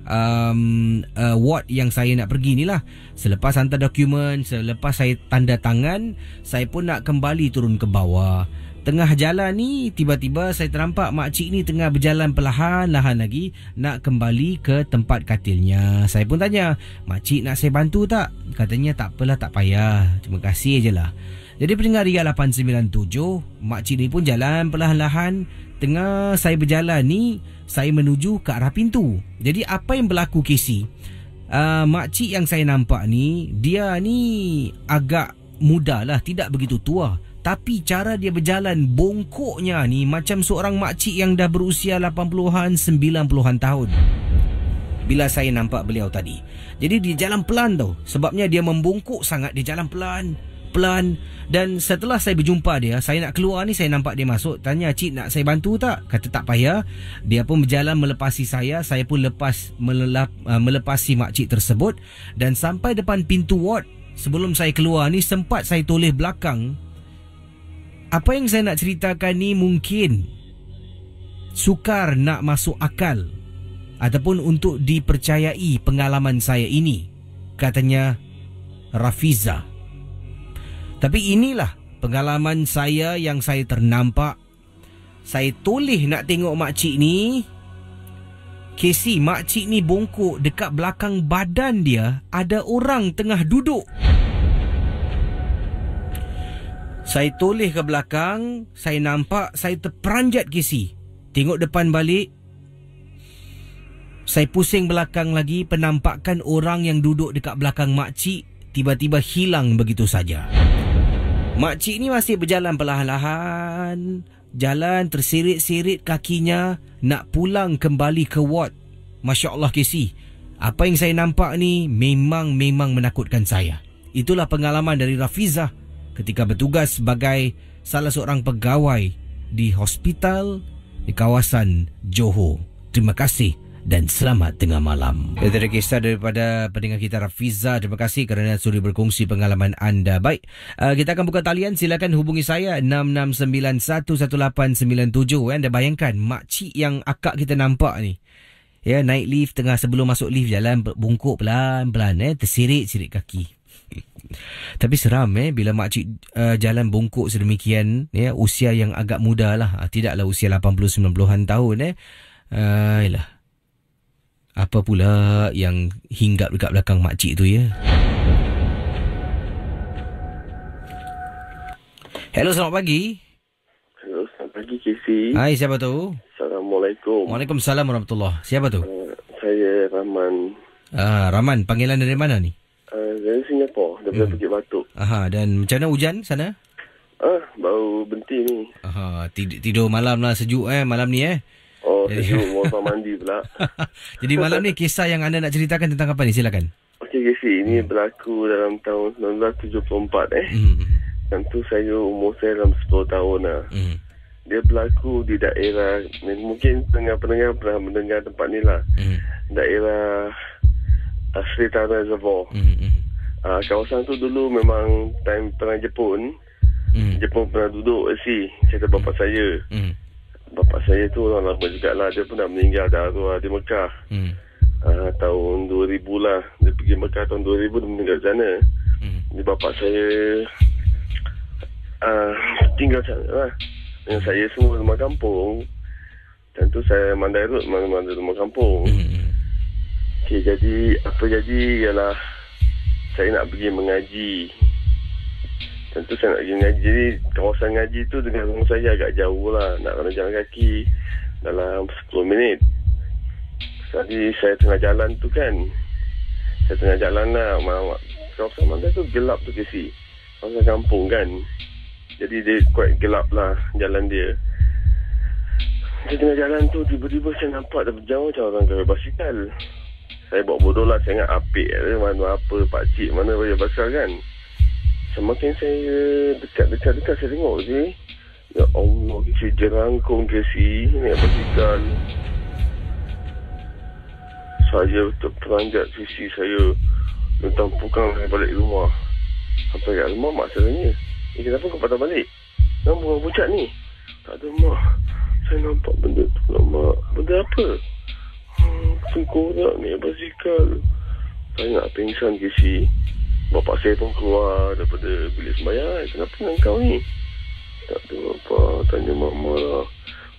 ward yang saya nak pergi ni lah. Selepas hantar dokumen, selepas saya tanda tangan, saya pun nak kembali turun ke bawah. Tengah jalan ni, tiba-tiba saya ternampak makcik ni tengah berjalan perlahan-lahan lagi nak kembali ke tempat katilnya. Saya pun tanya, makcik nak saya bantu tak? Katanya tak apalah, tak payah. Terima kasih je lah. Jadi pendengar Ria 897, makcik ni pun jalan perlahan-lahan. Tengah saya berjalan ni, saya menuju ke arah pintu. Jadi apa yang berlaku, Casey? Makcik yang saya nampak ni, dia ni agak muda lah, tidak begitu tua. Tapi cara dia berjalan, bongkoknya ni macam seorang makcik yang dah berusia 80-an, 90-an tahun. Bila saya nampak beliau tadi. Jadi dia jalan pelan tau. Sebabnya dia membongkok sangat, dia jalan pelan. Dan setelah saya berjumpa dia, saya nak keluar ni, saya nampak dia masuk. Tanya, cik nak saya bantu tak? Kata tak payah. Dia pun berjalan melepasi saya. Saya pun melepasi makcik tersebut. Dan sampai depan pintu ward, sebelum saya keluar ni, sempat saya toleh belakang. Apa yang saya nak ceritakan ni mungkin sukar nak masuk akal ataupun untuk dipercayai pengalaman saya ini, katanya Rafiza. Tapi inilah pengalaman saya yang saya ternampak. Saya toleh nak tengok makcik ni. Casey, makcik ni bongkok, dekat belakang badan dia ada orang tengah duduk. Saya toleh ke belakang, saya nampak, saya terperanjat, Casey. Tengok depan balik. Saya pusing belakang lagi, penampakan orang yang duduk dekat belakang makcik tiba-tiba hilang begitu saja. Makcik ni masih berjalan perlahan-lahan, jalan tersirit-sirit kakinya nak pulang kembali ke ward. Masya Allah, Casey, apa yang saya nampak ni memang menakutkan saya. Itulah pengalaman dari Rafiza ketika bertugas sebagai salah seorang pegawai di hospital di kawasan Johor. Terima kasih dan selamat tengah malam. Itu adalah kisah daripada pendengar kita Rafiza. Terima kasih kerana sudi berkongsi pengalaman anda. Baik, kita akan buka talian. Silakan hubungi saya 66911897. Anda bayangkan makcik yang akak kita nampak ni, ya, naik lift, tengah sebelum masuk lift jalan bungkuk pelan-pelan, tersirit-sirit kaki. Tapi seram bila makcik jalan bungkuk sedemikian, ya, usia yang agak muda lah, tidaklah usia 80-90-an tahun. Yalah, apa pula yang hinggap dekat belakang makcik tu, ya. Hello, selamat pagi. Hello, selamat pagi, Casey. Hai, siapa tu? Assalamualaikum. Waalaikumsalam warahmatullahi. Siapa tu? Saya Rahman. Rahman, panggilan dari mana ni? Dari Singapura, daripada Bukit Batok. Dan macam mana hujan sana? Baru berhenti ni. Tidur malam lah, sejuk malam ni Oh, sejuk, mau mandi pula. Jadi malam ni kisah yang anda nak ceritakan tentang apa ni? Silakan. Okey, Casey, ini berlaku dalam tahun 1974 Tentu saya umur saya dalam 10 tahun lah. Dia berlaku di daerah, mungkin pendengar pernah mendengar tempat ni lah. Daerah Sri Tana Reservoir. Kawasan tu dulu memang time perang Jepun. Jepun pernah duduk sini. Kata bapak saya. Bapak saya tu orang lama jugalah. Dia pun dah meninggal dah arwah di Mekah. Tahun 2000 lah. Dia pergi Mekah tahun 2000, dia meninggal sana. Jadi bapak saya tinggal sana lah. Dengan saya semua rumah kampung. Tentu saya Mandai Road, mana-mana rumah kampung. Okay, jadi apa jadi ialah saya nak pergi mengaji. Tentu saya nak pergi mengaji. Jadi kawasan ngaji tu dengan rumah saya agak jauh lah. Nak kena jalan kaki dalam 10 minit. Jadi saya tengah jalan tu kan. Saya tengah jalan lah. Kawasan Mandai tu gelap tu KC. Kawasan kampung kan. Jadi dia quite gelap lah jalan dia. Saya tengah jalan tu tiba-tiba saya nampak jauh macam orang kaya basikal. Saya buat bodoh lah. Saya ingat apik mana apa pakcik mana raya basikal kan. Semakin saya dekat saya tengok je. Ya Allah, kisi jerangkung kisi naik basikal. Saya terperanjat sisi saya tentang pukang balik rumah. Sampai kat rumah mak saya tanya, kenapa kau patah balik? Kenapa buang pucat ni? Tak ada mak. Saya nampak benda tu lah mak. Benda apa? Tengkorak ni basikal. Saya nak pingsan kisi. Bapak saya pun keluar daripada bilik sembahyang. Kenapa dengan kau ni? Tak ada apa. Tanya mama lah.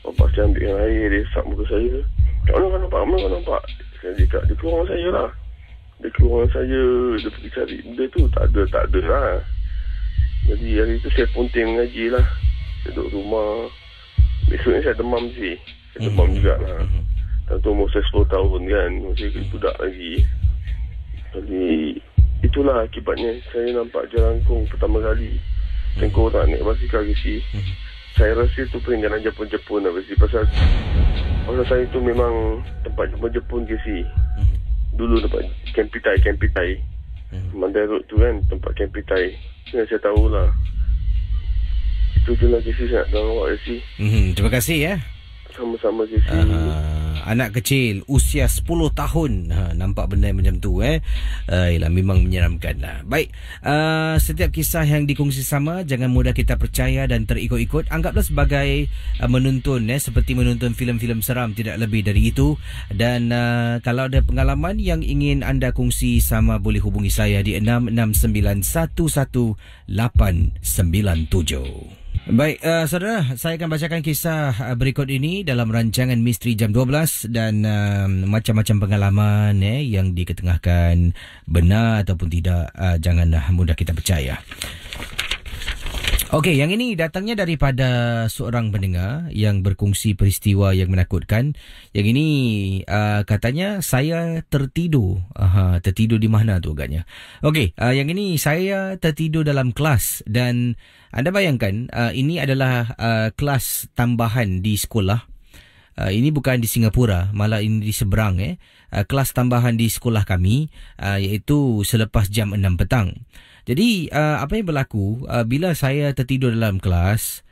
Bapak saya ambil air. Dia sap muka saya. Kat mana kau nampak? Dia keluar dengan saya lah. Dia keluar dengan saya. Dia pergi cari benda tu. Tak ada lah. Jadi hari tu saya punting mengaji lah. Saya duduk rumah. Besoknya saya demam sih. Saya demam jugalah. Tentu umur saya 10 tahun kan. Masih budak lagi. Jadi itulah akibatnya. Saya nampak jerangkung pertama kali. Tengkorak naik basikal kisi. Saya rasa tu peninggalan Jepun lah kisi. Pasal saya tu memang tempat Jepun kisi. Dulu tempat Kempitai. Mandai Road tu kan tempat Kempitai. Saya tahulah. Itu je lah kisi saya nak tahu awak kisi. Terima kasih ya. Sama-sama kisi. Anak kecil usia 10 tahun nampak benda macam tu Yalah, memang menyeramkan lah. Baik, setiap kisah yang dikongsi sama jangan mudah kita percaya dan terikut-ikut. Anggaplah sebagai menonton seperti menonton filem-filem seram, tidak lebih dari itu. Dan kalau ada pengalaman yang ingin anda kongsi sama, boleh hubungi saya di 66911897. Baik, saudara, saya akan bacakan kisah berikut ini dalam rancangan Misteri Jam 12 dan macam-macam pengalaman yang diketengahkan benar ataupun tidak, janganlah mudah kita percaya. Okey, yang ini datangnya daripada seorang pendengar yang berkongsi peristiwa yang menakutkan. Yang ini katanya saya tertidur. Tertidur di mana tu agaknya? Okey, yang ini saya tertidur dalam kelas dan anda bayangkan ini adalah kelas tambahan di sekolah. Ini bukan di Singapura, malah ini di seberang kelas tambahan di sekolah kami, iaitu selepas jam 6 petang. Jadi apa yang berlaku bila saya tertidur dalam kelas,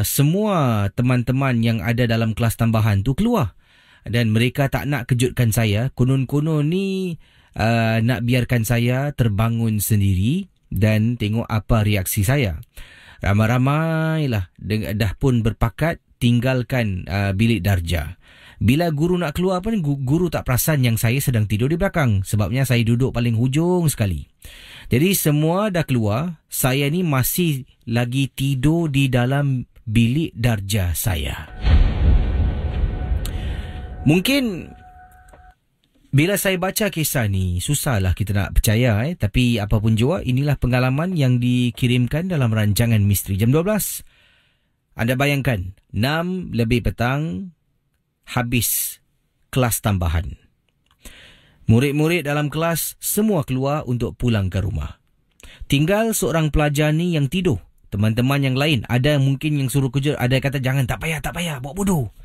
semua teman-teman yang ada dalam kelas tambahan tu keluar dan mereka tak nak kejutkan saya. Konon-konon ni nak biarkan saya terbangun sendiri dan tengok apa reaksi saya. Ramai-ramailah dah pun berpakat tinggalkan bilik darjah. Bila guru nak keluar pun guru tak perasan yang saya sedang tidur di belakang, sebabnya saya duduk paling hujung sekali. Jadi semua dah keluar, saya ni masih lagi tidur di dalam bilik darjah saya. Mungkin bila saya baca kisah ni, susahlah kita nak percaya. Tapi apapun jua, inilah pengalaman yang dikirimkan dalam rancangan Misteri Jam 12. Anda bayangkan, 6 lebih petang, habis kelas tambahan. Murid-murid dalam kelas semua keluar untuk pulang ke rumah. Tinggal seorang pelajar ni yang tidur. Teman-teman yang lain, ada mungkin yang suruh kerja, ada kata jangan, tak payah, buat bodoh.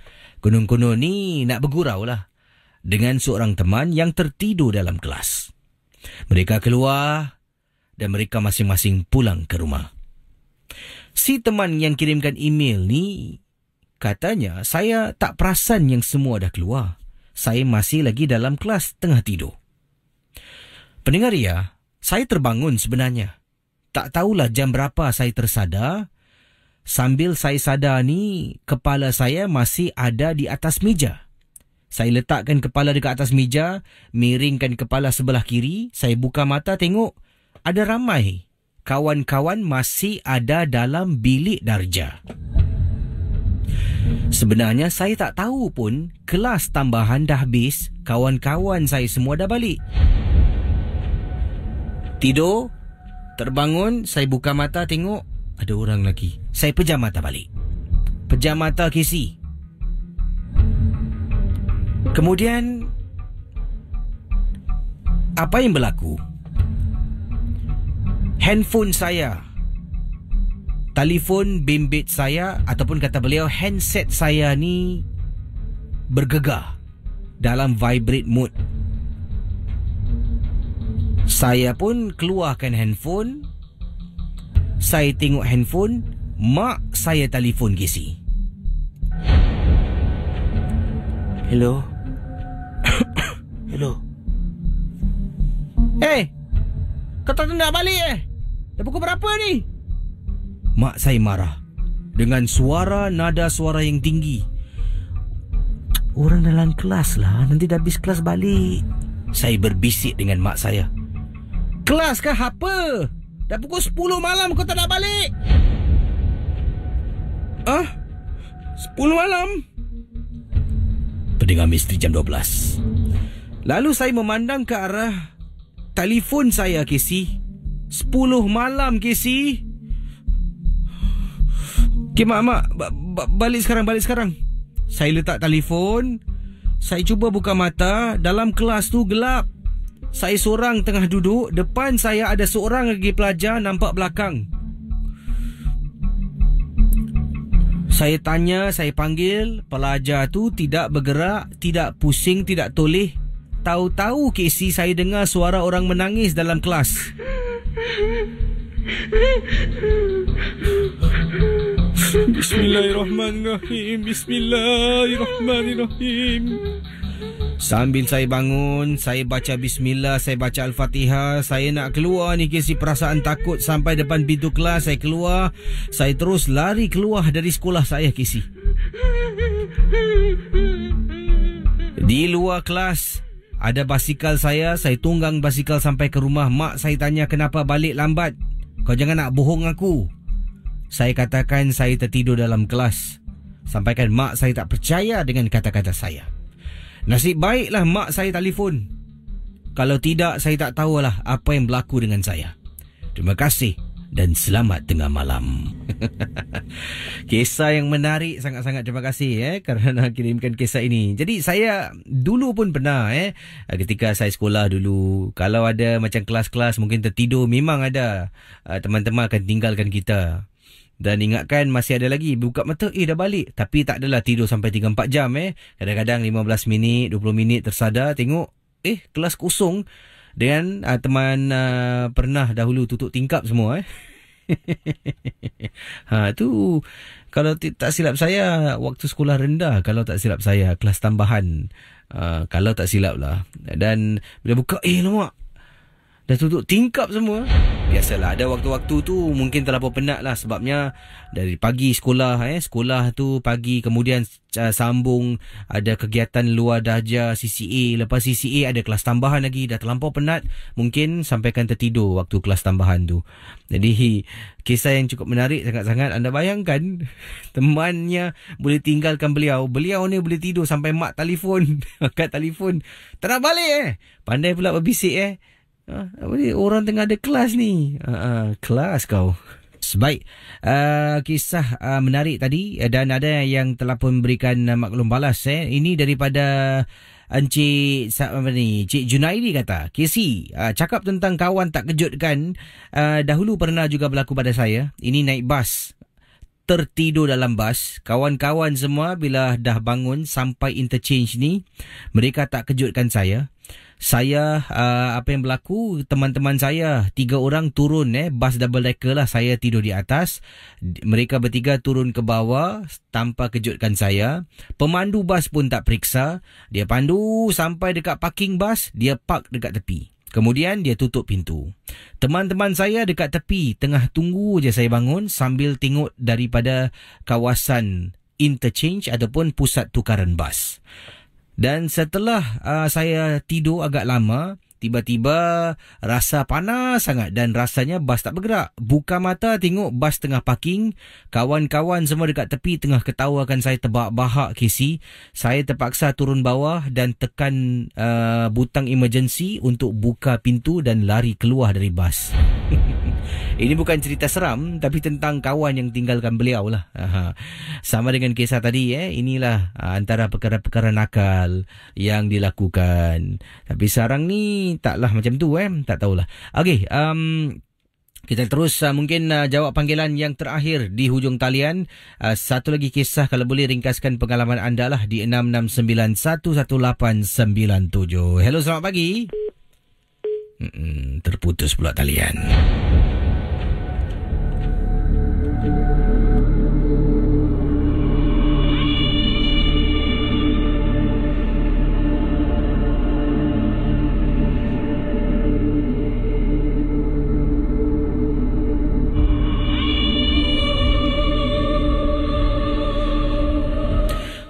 Konon-konon ni nak bergurau lah dengan seorang teman yang tertidur dalam kelas. Mereka keluar dan mereka masing-masing pulang ke rumah. Si teman yang kirimkan email ni katanya, saya tak perasan yang semua dah keluar. Saya masih lagi dalam kelas tengah tidur. Pendengar ya, Saya terbangun sebenarnya. Tak tahulah jam berapa saya tersadar. Sambil saya sadar ni, kepala saya masih ada di atas meja. Saya letakkan kepala dekat atas meja, miringkan kepala sebelah kiri. Saya buka mata tengok ada ramai kawan-kawan masih ada dalam bilik darjah. Sebenarnya saya tak tahu pun kelas tambahan dah habis, kawan-kawan saya semua dah balik. Tidur, terbangun, saya buka mata tengok ada orang lagi. Saya pejam mata balik. Pejam mata Casey. Kemudian apa yang berlaku? Handphone saya, telefon bimbit saya ataupun kata beliau handset saya ni bergegar dalam vibrate mode. Saya pun keluarkan handphone. Saya tengok handphone, mak saya telefon Casey. Hello. Hello. Kau tak nak balik Dah pukul berapa ni? Mak saya marah dengan nada suara yang tinggi. Orang dalam kelas lah, nanti dah habis kelas balik. Saya berbisik dengan mak saya. Kelas kah apa? Dah pukul 10 malam kau tak nak balik? 10 malam? Pendengar misteri jam 12. Lalu saya memandang ke arah telefon saya, Casey. 10 malam, Casey. Okay, mak, balik sekarang. Saya letak telefon. Saya cuba buka mata. Dalam kelas tu gelap. Saya seorang tengah duduk. Depan saya ada seorang lagi pelajar nampak belakang. Saya tanya, saya panggil. Pelajar tu tidak bergerak, tidak pusing, tidak toleh. Tahu-tahu Casey, saya dengar suara orang menangis dalam kelas. Bismillahirrahmanirrahim. Sambil saya bangun, saya baca bismillah, saya baca Al-Fatihah. Saya nak keluar ni Casey, perasaan takut. Sampai depan pintu kelas, saya keluar. Saya terus lari keluar dari sekolah saya, Casey. Di luar kelas ada basikal saya tunggang basikal sampai ke rumah. Mak saya tanya kenapa balik lambat. Kau jangan nak bohong aku. Saya katakan saya tertidur dalam kelas. Sampaikan mak saya tak percaya dengan kata-kata saya. Nasib baiklah mak saya telefon. Kalau tidak, saya tak tahulah apa yang berlaku dengan saya. Terima kasih dan selamat tengah malam. Kisah yang menarik, sangat-sangat terima kasih kerana kirimkan kisah ini. Jadi saya dulu pun pernah ketika saya sekolah dulu, kalau ada macam kelas-kelas mungkin tertidur, memang ada teman-teman akan tinggalkan kita. Dan ingatkan masih ada lagi, buka mata dah balik. Tapi tak adalah tidur sampai 3-4 jam Kadang-kadang 15 minit, 20 minit tersadar, tengok kelas kosong. Dan teman pernah dahulu tutup tingkap semua tu kalau tak silap saya waktu sekolah rendah, kalau tak silap saya kelas tambahan, kalau tak silap lah. Dan bila buka lama dah tutup tingkap semua. Biasalah ada waktu-waktu tu mungkin terlalu penat lah, sebabnya dari pagi sekolah sekolah tu pagi, kemudian sambung ada kegiatan luar darjah CCA, lepas CCA ada kelas tambahan lagi, dah terlampau penat, mungkin sampaikan tertidur waktu kelas tambahan tu. Jadi kisah yang cukup menarik sangat-sangat. Anda bayangkan temannya boleh tinggalkan beliau ni boleh tidur sampai mak telefon angkat telefon, tak nak balik pandai pula berbisik orang tengah ada kelas ni. Kelas kau. Baik, kisah menarik tadi, dan ada yang telah pun memberikan maklum balas. Ini daripada Encik Cik Junaidi kata, Casey, cakap tentang kawan tak kejutkan. Dahulu pernah juga berlaku pada saya. Ini naik bas, tertidur dalam bas. Kawan-kawan semua bila dah bangun sampai interchange ni, mereka tak kejutkan saya. Apa yang berlaku, teman-teman saya 3 orang turun bas double decker lah, saya tidur di atas. Mereka bertiga turun ke bawah tanpa kejutkan saya. Pemandu bas pun tak periksa. Dia pandu sampai dekat parking bas, dia park dekat tepi. Kemudian dia tutup pintu. Teman-teman saya dekat tepi tengah tunggu je saya bangun sambil tengok daripada kawasan interchange ataupun pusat tukaran bas. Dan setelah saya tidur agak lama, tiba-tiba rasa panas sangat dan rasanya bas tak bergerak. Buka mata tengok bas tengah parking. Kawan-kawan semua dekat tepi tengah ketawakan saya terbahak Casey. Saya terpaksa turun bawah dan tekan butang emergency untuk buka pintu dan lari keluar dari bas. Ini bukan cerita seram tapi tentang kawan yang tinggalkan beliau lah. Sama dengan kisah tadi inilah antara perkara-perkara nakal yang dilakukan. Tapi sekarang ni taklah macam tu tak tahulah. Okey, kita terus mungkin jawab panggilan yang terakhir di hujung talian. Satu lagi kisah, kalau boleh ringkaskan pengalaman anda lah di 66911897. Hello, selamat pagi. Terputus pula talian.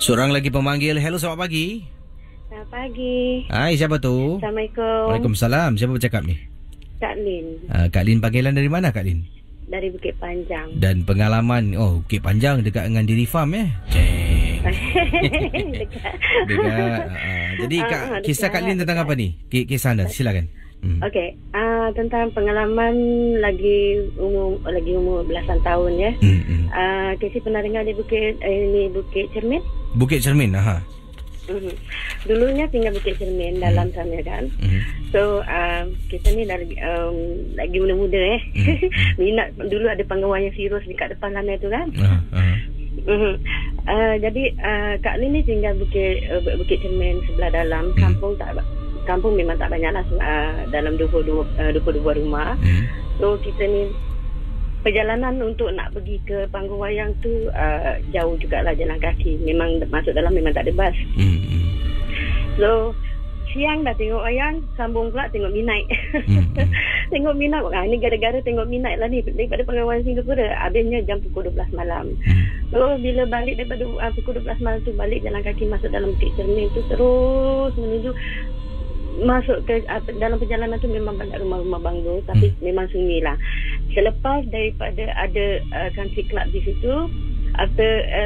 Seorang lagi pemanggil. Hello, selamat pagi. Selamat pagi. Hai, siapa tu? Assalamualaikum. Waalaikumsalam. Siapa bercakap ni? Kak Lin. Kak Lin, panggilan dari mana Kak Lin? Dari Bukit Panjang. Dan pengalaman, Bukit Panjang dekat dengan Dairy Farm Dekat. Jadi kisah Kak Lin tentang apa ni? Kisah anda, silakan. Okey, tentang pengalaman lagi umur belasan tahun ya. Casey pernah dengar di Bukit Cermin? Bukit Cermin, Dulunya tinggal Bukit Cermin dalam sana kan. So kita ni lagi muda-muda minat. Dulu ada pengawal yang serius dekat depan sana tu kan. Jadi Kak Lin ni tinggal Bukit Cermin sebelah dalam. Kampung memang tak banyak lah, dalam 22 rumah. So kita ni perjalanan untuk nak pergi ke panggung wayang tu jauh jugalah, jalan kaki. Memang masuk dalam memang tak ada bas. So siang dah tengok wayang, sambung pula tengok midnight. Tengok midnight, ni gara-gara tengok midnight lah ni daripada panggung wayang Singapura. Habisnya jam pukul 12 malam. So bila balik daripada pukul 12 malam tu, balik jalan kaki masuk dalam Bukit Cermin tu, terus menuju masuk ke dalam perjalanan tu memang banyak rumah-rumah banglo, tapi memang sunyi lah. Selepas daripada ada country club di situ,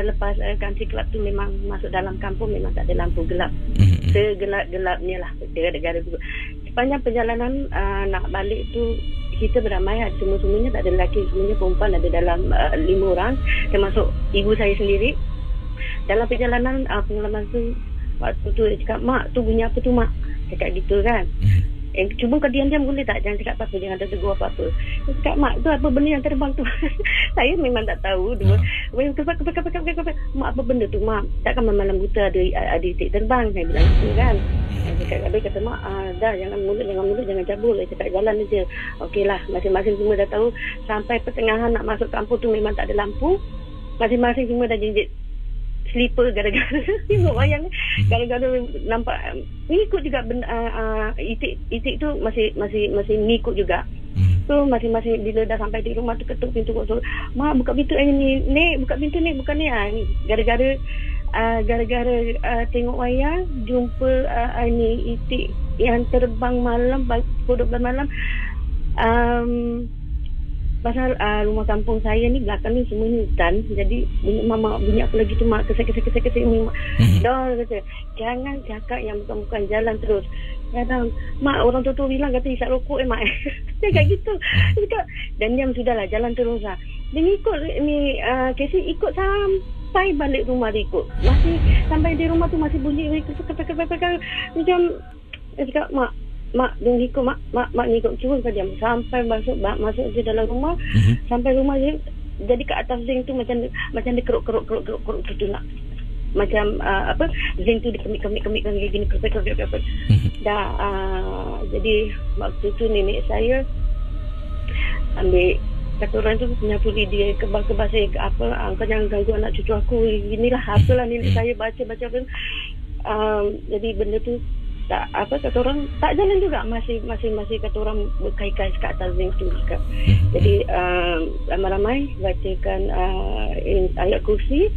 lepas country club tu memang masuk dalam kampung, memang tak ada lampu gelap. Segelap-gelapnya lah gara-gara tu. Sepanjang perjalanan nak balik tu, kita beramai, semua-semuanya tak ada lelaki, semuanya perempuan, ada dalam 5 orang, termasuk ibu saya sendiri. Dalam perjalanan pengalaman tu, waktu tu dia cakap, "Mak, tu bunyi apa tu, Mak?" Cakap gitu kan. Cuba kau diam-diam boleh tak? Jangan cakap apa-apa, jangan tegur apa-apa. Dia cakap, "Mak, tu apa benda yang terbang tu?" Saya memang tak tahu. "Mak, apa benda tu, Mak? Takkan malam buta ada itik terbang?" Saya bilang gitu kan. Dia kata, "Mak, dah jangan mulut, jangan cabul." Saya cakap, "Jalan je." Okeylah, masing-masing semua dah tahu. Sampai pertengahan nak masuk kampung tu memang tak ada lampu. Masing-masing semua dah jinjit slipper gara-gara tengok wayang. Gara-gara nampak ngikut juga itik tu masih ngikut juga. So masing-masing bila dah sampai di rumah tu, ketuk pintu kosong. "Mak, buka pintu ni. Nek, buka pintu ni, bukan ni." Gara-gara tengok wayang, jumpa ni itik yang terbang malam pukul 12 malam. Pasal rumah kampung saya ni belakang ni semua ni hutan. Jadi bunyi apa lagi tu, Mak, kesek. Dah kata, "Jangan cakap yang bukan-bukan, jalan terus." Kadang, "Mak, orang tu bilang kata isap rokok Mak." Dia kata gitu. Dan diam sudahlah, jalan terus lah. Dia ikut ni Casey ikut sampai balik rumah dia ikut. Masih sampai di rumah tu masih bunyi macam dia cakap, Mak, jangan ikut, Mak ikut. Cuba kau diam. Sampai masuk je dalam rumah. Sampai rumah dia, jadi kat atas zinc tu macam dia keruk tu nak. Macam zinc tu dikemik gini, keruk. Dah jadi waktu tu nenek saya ambil, kata orang tu menyampuli dia, kebal-kebal saya ke apa, "Kau jangan ganggu anak cucu aku." Inilah apalah nenek saya baca. Jadi benda tu tak kata orang tak jalan juga, masih kata orang berkais-kais kat atas zinc tu juga. Jadi ramai-ramai bacakan ayat kursi,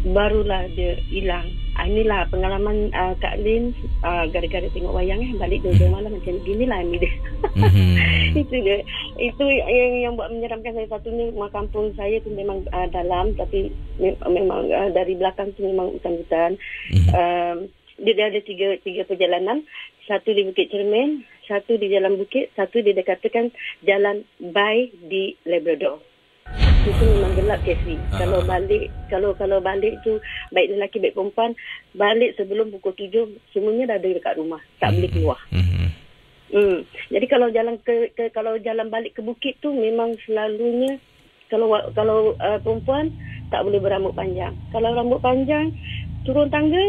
barulah dia hilang. Inilah pengalaman Kak Lin gara-gara tengok wayang balik 2 malam macam ginilah ni dia. Itu dia. Itu yang buat menyeramkan saya. Satunya rumah kampung saya tu memang dalam, tapi memang dari belakang tu memang hutan-hutan. Dia ada tiga perjalanan. Satu di Bukit Cermin, satu di Jalan Bukit, satu dia dikatakan Jalan Bay di Labrador. Itu memang gelap, Casey. Kalau balik tu baik lelaki baik perempuan, balik sebelum pukul 7 semuanya dah ada dekat rumah, tak boleh keluar. Jadi kalau jalan balik ke bukit tu memang selalunya kalau perempuan tak boleh berambut panjang. Kalau rambut panjang turun tangga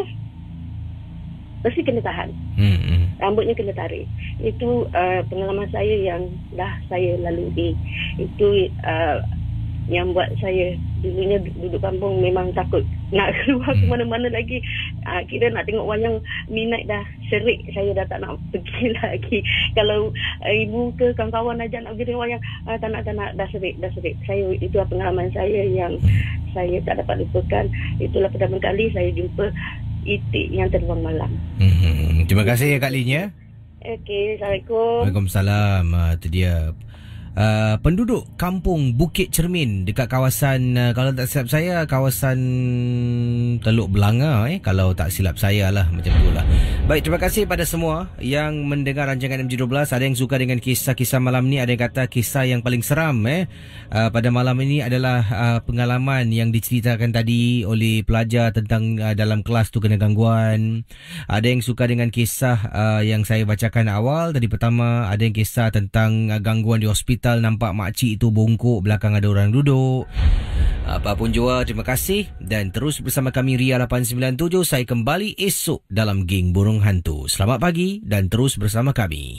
mesti kena tahan. Rambutnya kena tarik. Itu pengalaman saya yang dah saya lalui. Itu yang buat saya dulunya duduk kampung memang takut nak keluar ke mana-mana lagi. Kira nak tengok wayang midnight dah serik, saya dah tak nak pergi lagi. Kalau ibu ke kawan-kawan ajak nak pergi tengok wayang, tak nak, dah serik. Saya, itu pengalaman saya yang saya tak dapat lupakan. Itulah pertama kali saya jumpa itik yang terbang malam. Terima kasih ya Kak Lin ya. Okey, Assalamualaikum. Waalaikumsalam. Itu dia penduduk kampung Bukit Cermin dekat kawasan, kalau tak silap saya, kawasan Teluk Belanga kalau tak silap saya lah, macam tu lah. Baik, terima kasih pada semua yang mendengar rancangan MG12. Ada yang suka dengan kisah-kisah malam ni, ada yang kata kisah yang paling seram pada malam ini adalah pengalaman yang diceritakan tadi oleh pelajar tentang dalam kelas tu kena gangguan. Ada yang suka dengan kisah yang saya bacakan awal tadi pertama. Ada yang kisah tentang gangguan di hospital, nampak makcik tu bongkok, belakang ada orang duduk. Apapun jua, terima kasih dan terus bersama kami Ria 897. Saya kembali esok dalam Geng Burung Hantu. Selamat pagi dan terus bersama kami.